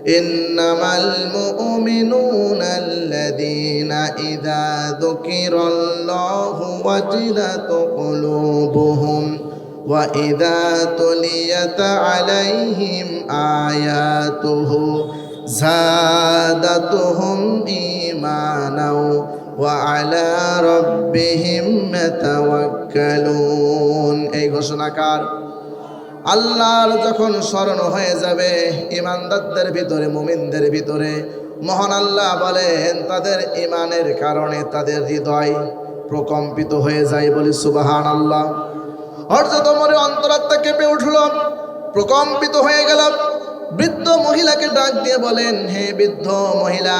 ইন্নামাল মুমিনুনা আল্লাযীনা ইযা যুকিরাল্লাহু ওয়াজিলাত কুলুবুহুম ওয়া ইযা তুলিয়াত আলাইহিম আয়াতুহু যাদাতুহুম ঈমানাও ওয়া আলা রাব্বিহিম ইয়াতাওয়াক্কালুন। এই ঘোষণাকার আল্লাহর যখন স্মরণ হয়ে যাবে ইমানদারদের ভিতরে, মুমিনদের ভিতরে, মহান আল্লাহ বলেন তাদের ইমানের কারণে তাদের হৃদয় প্রকম্পিত হয়ে যায়। বলি সুবহানাল্লাহ। হযরত ওমরের অন্তরাত্মা কেঁপে উঠল, প্রকম্পিত হয়ে গেল। বৃদ্ধ মহিলাকে ডাক দিয়ে বলেন, হে বৃদ্ধ মহিলা,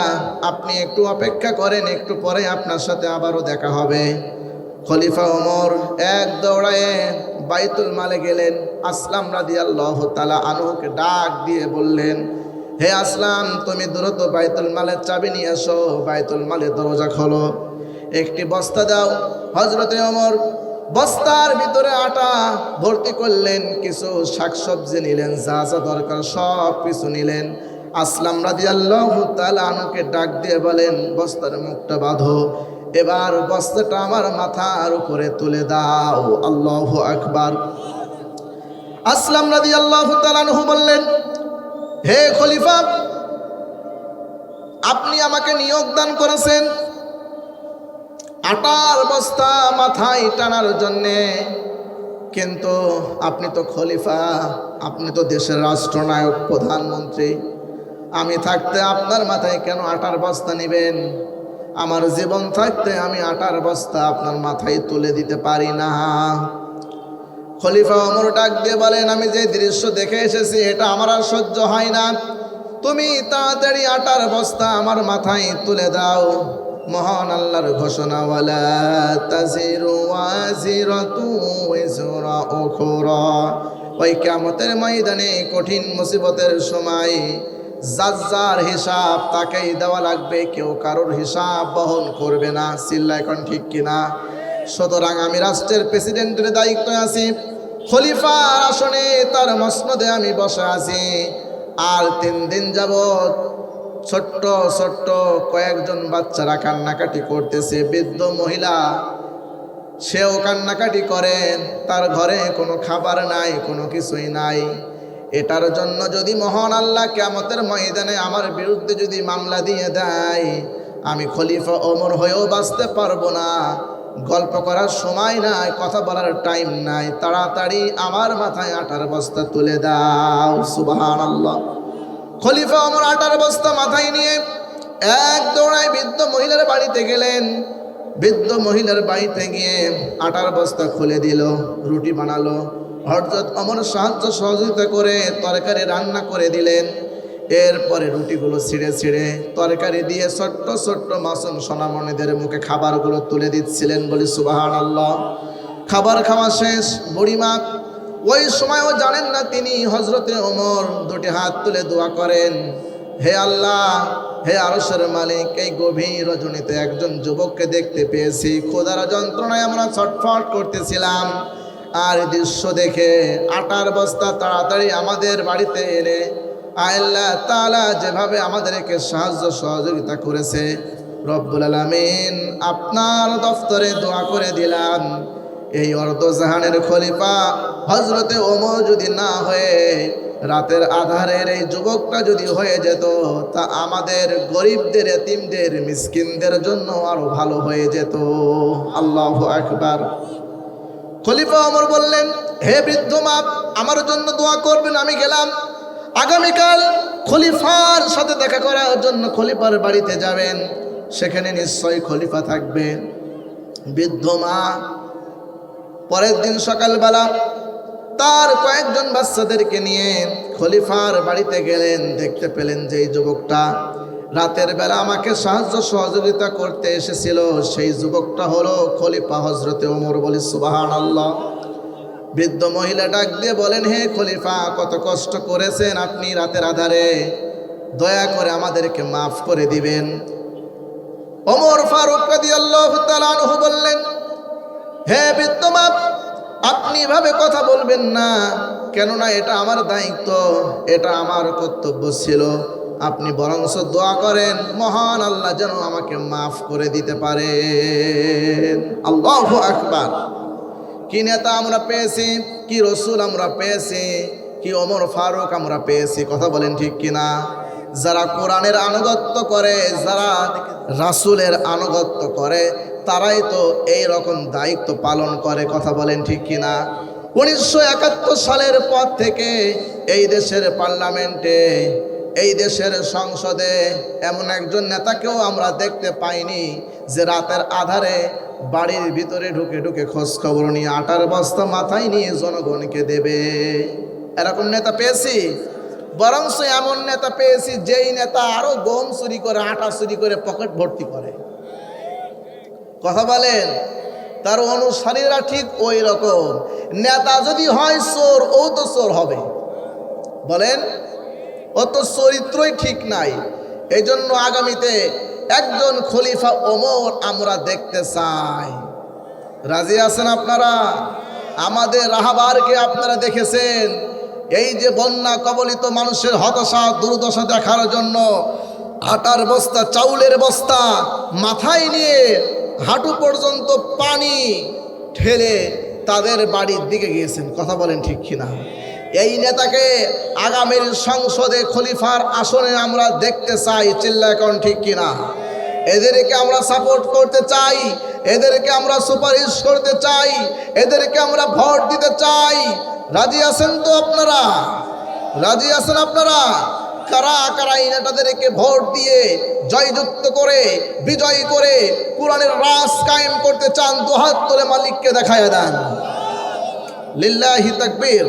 আপনি একটু অপেক্ষা করেন, একটু পরে আপনার সাথে আবারও দেখা হবে। খলিফা ওমর এক দৌড়ায়ে বাইতুল মালে গেলেন। আসলাম রাদিয়াল্লাহু তাআলা আনহুকে ডাক দিয়ে বললেন, হে আসলাম, তুমি দ্রুত বাইতুল মালের চাবি নিয়ে এসো, বাইতুল মালের দরজা খোলো, একটি বস্তা দাও। হযরতে ওমর বস্তার ভিতরে আটা ভর্তি করলেন, কিছু শাকসবজি নিলেন, যা যা দরকার সব কিছু নিলেন। আসলাম রাদিয়াল্লাহু তাআলা আনহুকে ডাক দিয়ে বলেন, বস্তার মুখটা বাঁধো, এবার বস্তাটা আমার মাথার উপরে তুলে দাও। আল্লাহু আকবার। আসলাম রাদিয়াল্লাহু তাআলা আনহু বললেন, হে খলিফা, আপনি আমাকে নিয়োগ দান করেছেন আটার বস্তা মাথায় টানার জন্যে, কিন্তু আপনি তো খলিফা, আপনি তো দেশের রাষ্ট্রনায়ক, প্রধানমন্ত্রী। আমি থাকতে আপনার মাথায় কেন আটার বস্তা নেবেন? আমার জীবন থাকতে আমি আটার বস্তা আপনার মাথায় তুলে দিতে পারি না। খলিফা ওমর ডাক দিয়ে বলেন, আমি যে দৃশ্য দেখে এসেছি এটা আমার আর সহ্য হয় না, তুমি তাড়াতাড়ি আটার বস্তা আমার মাথায় তুলে দাও। মহান আল্লাহর ঘোষণা, ওয়ালা তাজিরু ওয়াজিরাতু ওয়িজরা উখরা। ওই কিয়ামতের ময়দানে, কঠিন মুসিবতের সময় যার হিসাব তাকেই দেওয়া লাগবে, কেউ কারোর হিসাব বহন করবে না। চিল্লায় কোন ঠিক কিনা? সুতরাং আমি রাষ্ট্রের প্রেসিডেন্টের দায়িত্বে আছি, খলিফার আসনে তার মসনদে আমি বসে আছি। আর 3 দিন যাবত ছোট্ট ছোট্ট কয়েকজন বাচ্চারা কান্নাকাটি করতেছে। বৃদ্ধ মহিলা সেও কান্নাকাটি করে, তার ঘরে কোনো খাবার নাই, কোনো কিছুই নাই। এটার জন্য যদি মহান আল্লাহ কিয়ামতের ময়দানে আমার বিরুদ্ধে যদি মামলা দিয়ে দেয়, আমি খলিফা ওমর হয়েও বাঁচতে পারবো না। গল্প করার সময় নাই, কথা বলার টাইম নাই, তাড়াতাড়ি আমার মাথায় আটার বস্তা তুলে দাও। সুবহানাল্লাহ। খলিফা ওমর আটার বস্তা মাথায় নিয়ে এক দৌড়ায় বৃদ্ধ মহিলার বাড়িতে গেলেন। বৃদ্ধ মহিলার বাড়িতে গিয়ে আটার বস্তা খুলে দিল, রুটি বানালো। হযরত ওমর সাহায্য সহযোগিতা করে তরকারি রান্না করে দিলেন। এরপরে রুটিগুলো ছিঁড়ে ছিঁড়ে তরকারি দিয়ে ছোট্ট ছোট্ট মাসুম সোনামণিদের মুখে খাবারগুলো তুলে দিচ্ছিলেন। বলি সুবহানাল্লাহ। খাবার খাওয়া শেষ, বুড়িমা ওই সময়ও জানেন না তিনি হযরতে ওমর দুটি হাত তুলে দোয়া করেন, হে আল্লাহ, হে আরশের মালিক, এই গভীর রজনীতে একজন যুবককে দেখতে পেয়েছি, ক্ষুধার যন্ত্রণায় আমরা ছটফট করতেছিলাম। আর দৃশ্য দেখে আটার বস্তা তাড়াতাড়ি আমাদের বাড়িতে এনে আল্লাহ তাআলা যেভাবে আমাদেরকে সাহায্য সহযোগিতা করেছে, রব্বুল আলামিন আপনার দফতরে দোয়া করে দিলাম, এই অর্ধজাহানের খলিফা হযরতে ওমর যদি না হয়ে রাতের আধারের এই যুবকটা যদি হয়ে যেত, তা আমাদের গরিবদের, এতিমদের, মিসকিনদের জন্য আরো ভালো হয়ে যেত। আল্লাহু আকবার। খলিফা ওমর বললেন, হে বৃদ্ধ মা, আমার জন্য দোয়া করবেন। আমি গেলাম, আগামীকাল খলিফার সাথে দেখা করার জন্য খলিফার বাড়িতে যাবেন, সেখানে নিশ্চয়ই খলিফা থাকবে। বৃদ্ধ মা পরের দিন সকালবেলা তার কয়েকজন বাচ্চাদেরকে নিয়ে খলিফার বাড়িতে গেলেন। দেখতে পেলেন যে এই যুবকটা রাতের বেলা আমাকে সাহায্য সহযোগিতা করতে এসেছিল, সেই যুবকটা হলো খলিফা হযরতে ওমর। বলি সুবহানাল্লাহ। বৃদ্ধ মহিলা ডাক দিয়ে বলেন, হে খলিফা, কত কষ্ট করেছেন আপনি রাতের আধারে, দয়া করে আমাদেরকে মাফ করে দিবেন। ওমর ফারুক রাদিয়াল্লাহু তাআলা আনহু বললেন, হে বৃদ্ধ মা, আপনি এভাবে কথা বলবেন না, কেননা এটা আমার দায়িত্ব, এটা আমার কর্তব্য ছিল। আপনি বরঞ্চ দোয়া করেন মহান আল্লাহ যেন আমাকে মাফ করে দিতে পারেন। আল্লাহু আকবার। কি নেতা আমরা পেয়েছি, কি রসুল আমরা পেয়েছি, কি ওমর ফারুক আমরা পেয়েছি, কথা বলেন ঠিক কিনা? যারা কোরআনের আনুগত্য করে, যারা রাসূলের আনুগত্য করে, তারাই তো এই রকম দায়িত্ব পালন করে, কথা বলেন ঠিক কিনা? 1971 সালের পর থেকে এই দেশের পার্লামেন্টে, এই দেশের সংসদে এমন একজন নেতাকেও আমরা দেখতে পাইনি যে রাতের আধারে বাড়ির ভিতরে ঢুকে ঢুকে খোঁজ খবর নিয়ে আটার বস্তা মাথায় নিয়ে জনগণকে দেবে। এরকম নেতা পেয়েছি? বরঞ্চ এমন নেতা পেয়েছি যেই নেতা আরো গম চুরি করে, আটা চুরি করে পকেট ভর্তি করে, কথা বলেন? তার অনুসারীরা ঠিক ওই রকম। নেতা যদি হয় চোর, ও তো চোর হবে, বলেন? ও তো চরিত্রই ঠিক নাই। এই জন্য আগামীতে একজন খলিফা ওমর আমরা দেখতে চাই। রাজি আছেন আপনারা? আমাদের রাহাবারকে আপনারা দেখেছেন, এই যে বন্যা কবলিত মানুষের হতাশা দুর্দশা দেখার জন্য আটার বস্তা, চাউলের বস্তা মাথায় নিয়ে হাঁটু পর্যন্ত পানি ঠেলে তাদের বাড়ির দিকে গিয়েছেন, কথা বলেন ঠিক কিনা? এই নেতাকে আগামীর সংসদে খলিফার আসনে আমরা দেখতে চাই, চিল্লায় কোন ঠিক কিনা? এদেরকে আমরা সাপোর্ট করতে চাই, এদেরকে আমরা সুপারিশ করতে চাই, এদেরকে আমরা ভোট দিতে চাই। রাজি আছেন তো আপনারা? রাজি আছেন আপনারা? কারা কারা এই নেতাদেরকে ভোট দিয়ে জয়যুক্ত করে, বিজয়ী করে কোরআনের রাজ কায়েম করতে চান? দুহাত তুলে মালিককে দেখায় দেন। লিল্লাহি তাকবীর,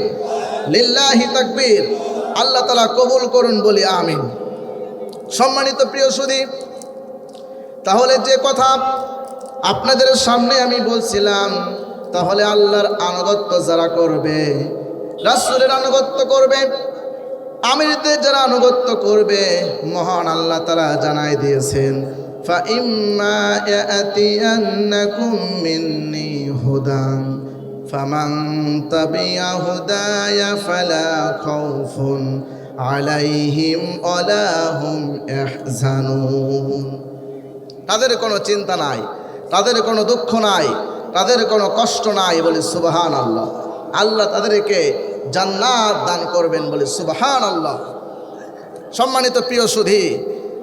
লিল্লাহি তাকবীর। আল্লাহ তাআলা কবুল করুন, বলি আমিন। সম্মানিত প্রিয় সুধী, তাহলে যে কথা আপনাদের সামনে আমি বলছিলাম, তাহলে আল্লাহর আনুগত্য যারা করবে, রাসূলের আনুগত্য করবে, আমিরদের যারা আনুগত্য করবে, মহান আল্লাহ তাআলা জানাই দিয়েছেন, ফাইম্মা ইয়াতিয়ান্নাকুম মিন্নি হুদান ফামান তাবিআ হুদায়া ফালা খাউফুন আলাইহিম ওয়ালা হুম ইয়াহজানুন। তাদের কোনো চিন্তা নাই, তাদের কোনো দুঃখ নাই, তাদের কোনো কষ্ট নাই, বলে সুবহানাল্লাহ। আল্লাহ তাদেরকে জান্নাত দান করবেন, বলে সুবহানাল্লাহ। সম্মানিত প্রিয় সুধী,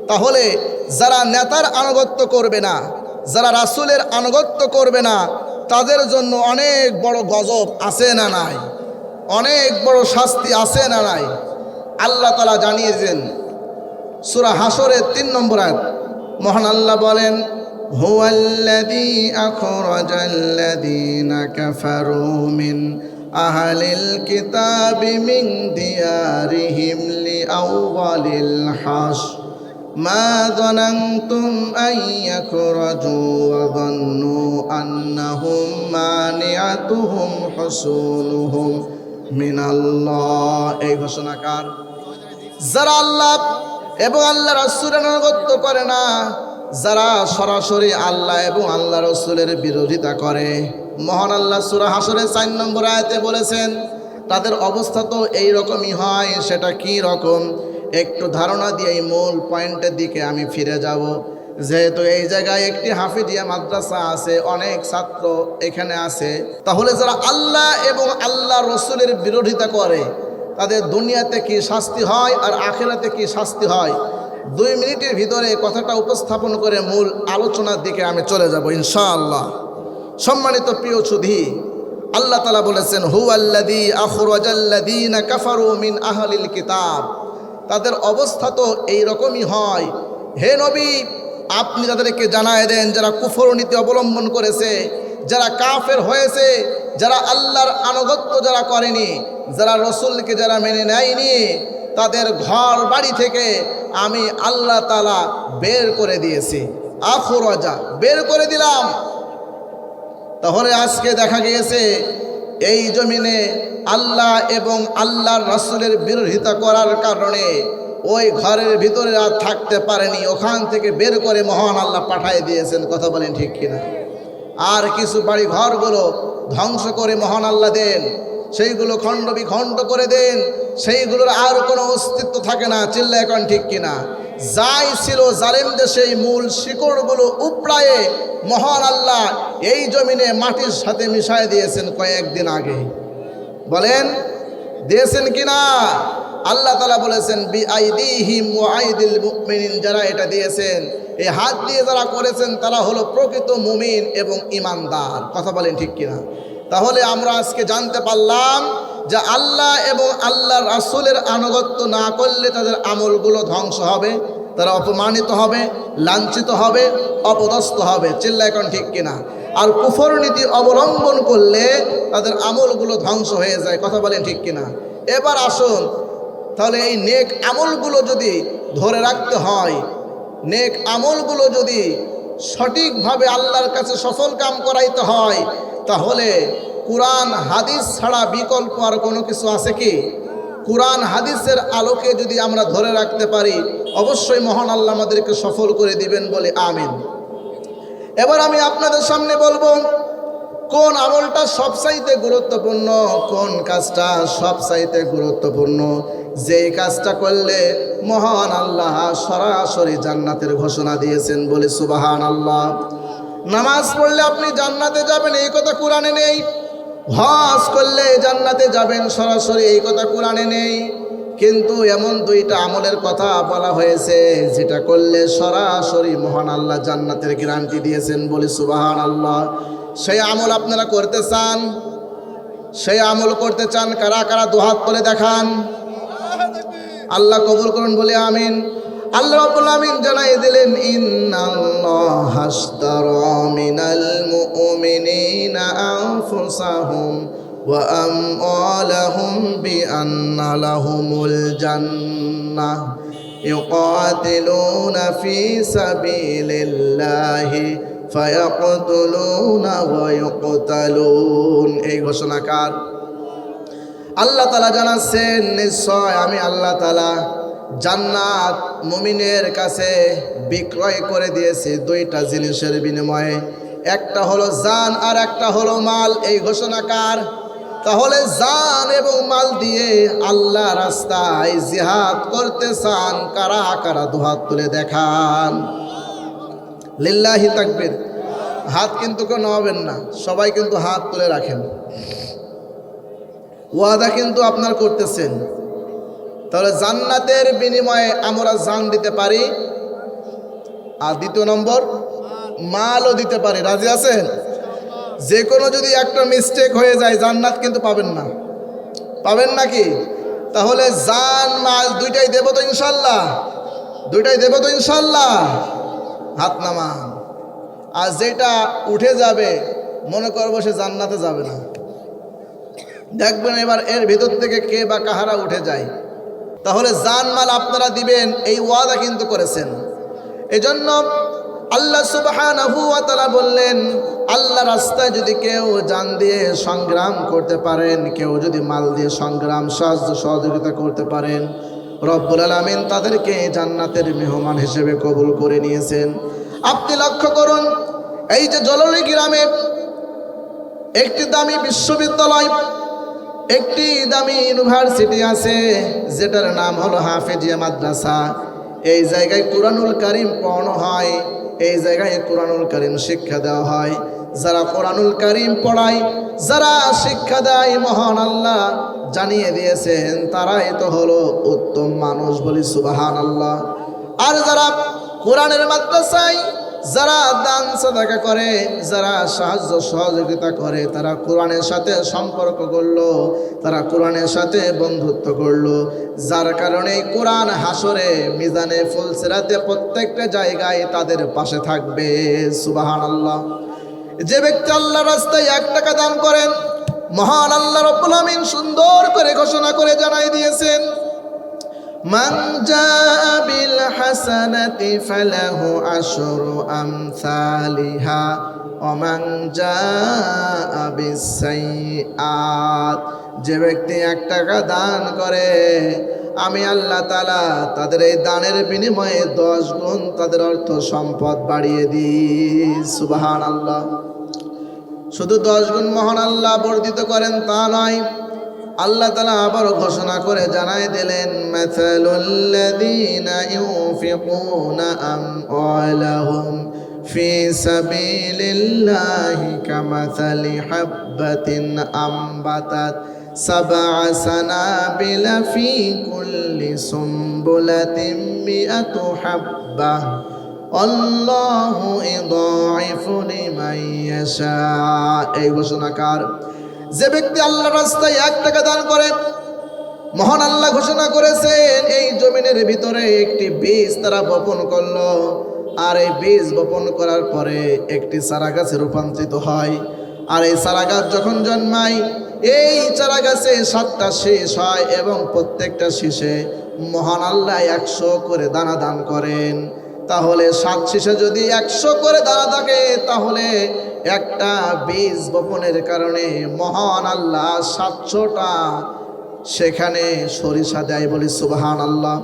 তাহলে যারা নেতার আনুগত্য করবে না, যারা রাসূলের আনুগত্য করবে না, তাদের জন্য অনেক বড় গজব আছে না নাই? অনেক বড় শাস্তি আছে না নাই? আল্লাহ তাআলা জানিয়েছেন সূরা হাসরের 3 নম্বর আয়াত। মহান আল্লাহ বলেন, হুয়াল্লাযী আখরাজাল্লাযীনা কাফারু মিন আহলিল কিতাবি মিন দিয়ারিহিম লিআউওয়ালিল হাশর মা যানানতুম আন ইয়াখরাজু ওয়া যান্নু আন্নাহুম মানিআতুহুম হুসুনুহুম মিনাল্লাহ। এই ঘোষণাকার যারা আল্লাহ এবং আল্লাহ রাসূলের আনুগত্য করে না, যারা সরাসরি আল্লাহ এবং আল্লাহ রাসূলের বিরোধিতা করে, মহান আল্লাহ সূরা হাসরের 4 নম্বর আয়াতে বলেছেন তাদের অবস্থা তো এই রকমই হয়। সেটা কি রকম একটু ধারণা দিয়ে এই মূল পয়েন্টের দিকে আমি ফিরে যাব। যেহেতু এই জায়গায় একটি হাফিজিয়া মাদ্রাসা আছে, অনেক ছাত্র এখানে আছে, তাহলে যারা আল্লাহ এবং আল্লাহ রসুলের বিরোধিতা করে তাদের দুনিয়াতে কি শাস্তি হয় আর আখিরাতে কি শাস্তি হয়, 2 মিনিটের ভিতরে কথাটা উপস্থাপন করে মূল আলোচনার দিকে আমি চলে যাব ইনশাআল্লাহ। সম্মানিত প্রিয় সুধী, আল্লাহ তাআলা বলেছেন, হুয়াল্লাযী আখরাজাল্লাযীনা কাফারু মিন আহলিল কিতাব। তাদের অবস্থা তো এই রকমই হয়। হে নবী, আপনি তাদেরকে জানায় দেন যারা কুফর নীতি অবলম্বন করেছে, যারা কাফের হয়েছে, যারা আল্লাহর আনুগত্য যারা করেনি, যারা রসুলকে যারা মেনে নেয়নি, তাদের ঘর বাড়ি থেকে আমি আল্লাহ তাআলা বের করে দিয়েছি। আখরাজা, বের করে দিলাম। তাহলে আজকে দেখা গিয়েছে এই জমিনে আল্লাহ এবং আল্লাহর রাসূলের বিরোধিতা করার কারণে ওই ঘরের ভিতরে আর থাকতে পারেনি, ওখান থেকে বের করে মহান আল্লাহ পাঠিয়ে দিয়েছেন, কথা বলেন ঠিক কিনা? আর কিছু বাড়ি ঘরগুলো ধ্বংস করে মহান আল্লাহ দেন, সেইগুলো খণ্ড বিখণ্ড করে দেন, সেইগুলোর আর কোনো অস্তিত্ব থাকে না। চিল্লা এখন ঠিক কিনা? যাই ছিল জালেমদের সেই মূল শিকড়গুলো উপড়ায়ে মহান আল্লাহ এই জমিনে মাটির সাথে মিশায় দিয়েছেন কয়েকদিন আগে। বলেন দিয়েছেন কিনা? আল্লাহ তাআলা বলেছেন বিআইদিহিম ওয়া আইদিল মুমিনিন, যারা এটা দিয়েছেন, এই হাত দিয়ে যারা করেছেন তারা হলো প্রকৃত মুমিন এবং ঈমানদার। কথা বলেন ঠিক কিনা? তাহলে আমরা আজকে জানতে পারলাম যে আল্লাহ এবং আল্লাহর রাসূলের আনুগত্য না করলে তাদের আমলগুলো ধ্বংস হবে, তারা অপমানিত হবে, লাঞ্ছিত হবে, অপদস্থ হবে। চিল্লা এখন ঠিক কিনা? আর কুফর নীতি অবলম্বন করলে তাদের আমলগুলো ধ্বংস হয়ে যায়। কথা বলেন ঠিক কিনা? এবার আসুন, তাহলে এই নেক আমলগুলো যদি ধরে রাখতে হয়, নেক আমলগুলো যদি সঠিকভাবে আল্লাহর কাছে সফল কাম করাইতে হয়, তাহলে কোরআন হাদিস ছাড়া বিকল্প আর কোনো কিছু আছে কি? কোরআন হাদিসের আলোকে যদি আমরা ধরে রাখতে পারি, অবশ্যই মহান আল্লাহ আমাদেরকে সফল করে দিবেন বলে আমিন। এবার আমি আপনাদের সামনে বলবো কোন আমলটা সবচাইতে গুরুত্বপূর্ণ, কোন কাজটা সবচাইতে গুরুত্বপূর্ণ, যেই কাজটা করলে মহান আল্লাহ সরাসরি জান্নাতের ঘোষণা দিয়েছেন বলে সুবহানাল্লাহ। নামাজ পড়লে আপনি জান্নাতে যাবেন এই কথা কোরআনে নেই। হজ করলে জান্নাতে যাবেন সরাসরি এই কথা কোরআনে নেই। কিন্তু এমন দুইটা আমলের কথা বলা হয়েছে যেটা করলে সরাসরি মহান আল্লাহ জান্নাতের গ্যারান্টি দিয়েছেন বলে সুবহানাল্লাহ। সেই আমল আপনারা করতে চান? সেই আমল করতে চান কারা কারা? দুহাত তুলে দেখান। আল্লাহ কবুল করুন বলে আমিন। আল্লাহ রাব্বুল আমিন জানাই দিলেন ইন্নাল্লাহা আশতারা মিনাল মুমিনিনা আনফুসাহুম ওয়া আমওয়ালাহুম বিআন্না লাহুমুল জান্নাহ ইউকাতিলুনা ফি সাবিলিল্লাহি ফায়াকতুলুনা ওয়া ইউকতালুন। এই ঘোষণা কার? আল্লাহ তাআলা জানাচ্ছেন নিশ্চয় আমি আল্লাহ তাআলা জান্নাত মুমিনের কাছে বিক্রয় করে দিয়েছি দুইটা জিনিসের বিনিময়ে, একটা হলো জান আর একটা হলো মাল। এই ঘোষণা কার? তাহলে জান এবং মাল দিয়ে আল্লাহ রাস্তায় জিহাদ করতে চান কারা কারা? দুহাত তুলে দেখান। লিল্লাহি তাকবীর। হাত কিন্তু কেউ নামাবেন না, সবাই কিন্তু হাত তুলে রাখেন। ওয়াদা কিন্তু আপনার করতেছেন। তাহলে জান্নাতের বিনিময়ে আমরা জান দিতে পারি, আর দ্বিতীয় নম্বর মালও দিতে পারি। রাজি আছেন? যে কোনো যদি একটা মিস্টেক হয়ে যায় জান্নাত কিন্তু পাবেন না। পাবেন নাকি? তাহলে জান মাল দুইটাই দেব তো ইনশাল্লাহ? দুইটাই দেব তো ইনশাল্লাহ? হাত নামান। আর যেটা উঠে যাবে মনে করবো সে জান্নাতে যাবে না। দেখবেন এবার এর ভিতর থেকে কে বা কাহারা উঠে যায়। তাহলে জান মাল আপনারা দিবেন এই ওয়াদা কিন্তু করেছেন। এজন্য আল্লাহ সুবহানাহু ওয়া তাআলা বললেন আল্লাহ রাস্তায় যদি কেউ জান দিয়ে সংগ্রাম করতে পারেন, কেউ যদি মাল দিয়ে সংগ্রাম সাহায্য সহযোগিতা করতে পারেন, রব্বুল আলামিন তাদেরকে জান্নাতের মেহমান হিসেবে কবুল করে নিয়েছেন। আপনি লক্ষ্য করুন, এই যে জললি গ্রামে একটি দামি বিশ্ববিদ্যালয়, একটি দামি ইউনিভার্সিটি আছে যেটার নাম হলো হাফেজিয়া মাদ্রাসা। এই জায়গায় কুরআনুল কারীম পড়ানো হয়, এই জায়গায় কুরআনুল কারীম শিক্ষা দেওয়া হয়। যারা কুরআনুল কারীম পড়ায়, যারা শিক্ষা দেয়, মহান আল্লাহ জানিয়ে দিয়েছেন তারাই তো হলো উত্তম মানুষ বলি সুবহানাল্লাহ। আর যারা কোরআনের মাদ্রাসায় যারা দান সাদাকা করে, যারা সাহায্য সহযোগিতা করে, তারা কোরআনের সাথে সম্পর্ক করলো, তারা কোরআনের সাথে বন্ধুত্ব করলো, যার কারণে কোরআন হাসরে মিজানে ফুলসিরাতে প্রত্যেকটা জায়গায় তাদের পাশে থাকবে সুবহানাল্লাহ। যে ব্যক্তি আল্লাহর রাস্তায় 1 টাকা দান করেন, মহান আল্লাহ রাব্বুল আমিন সুন্দর করে ঘোষণা করে জানাই দিয়েছেন মান জাআ বিল হাসানাতি ফালাহু আশরু আমসালিহা ওয়া মান জাআ বিস সাইয়্যাত। যে ব্যক্তি 1 টাকা দান করে আমি আল্লাহ তাআলা তাদের এই দানের বিনিময়ে 10 গুণ তাদের অর্থ সম্পদ বাড়িয়ে দিই সুবহানাল্লাহ। শুধু 10 গুণ মহান আল্লাহ বর্ধিত করেন তা নয়, আল্লাহ তাআলা আবারও ঘোষণা করে জানাই দিলেন, মাসালুল্লাযীনা ইউনফিকুনা আমওয়ালাহুম ফি সাবিলিল্লাহি কামাসালি হাববাতিন আমবাতাত সাবআ সানাবিলা ফি কুল্লি সুমবুলাতিন মিআতু হাব্বাহ আল্লাহু ইদাইফু লিমান ইয়াশা। এই ঘোষণাকার যে ব্যক্তি আল্লাহর রাস্তায় 1 টাকা দান করে, মহান আল্লাহ ঘোষণা করেছেন এই জমিনের ভিতরে একটি বীজ তারা বপন করলো, আর এই বীজ বপন করার পরে একটি চারা গাছে রূপান্তরিত হয়। আর এই চারা গাছ যখন জন্মায়, এই চারা গাছে 7টা শীষ হয় এবং প্রত্যেকটা শীষে মহান আল্লাহ 100 করে দানা দান করেন। তাহলে 7 শীষে যদি 100 করে দানা থাকে, তাহলে একটা বীজ বপনের কারণে মহান আল্লাহ 700টা সেখানে সরিষা দেয়। বলি সুবহানাল্লাহ।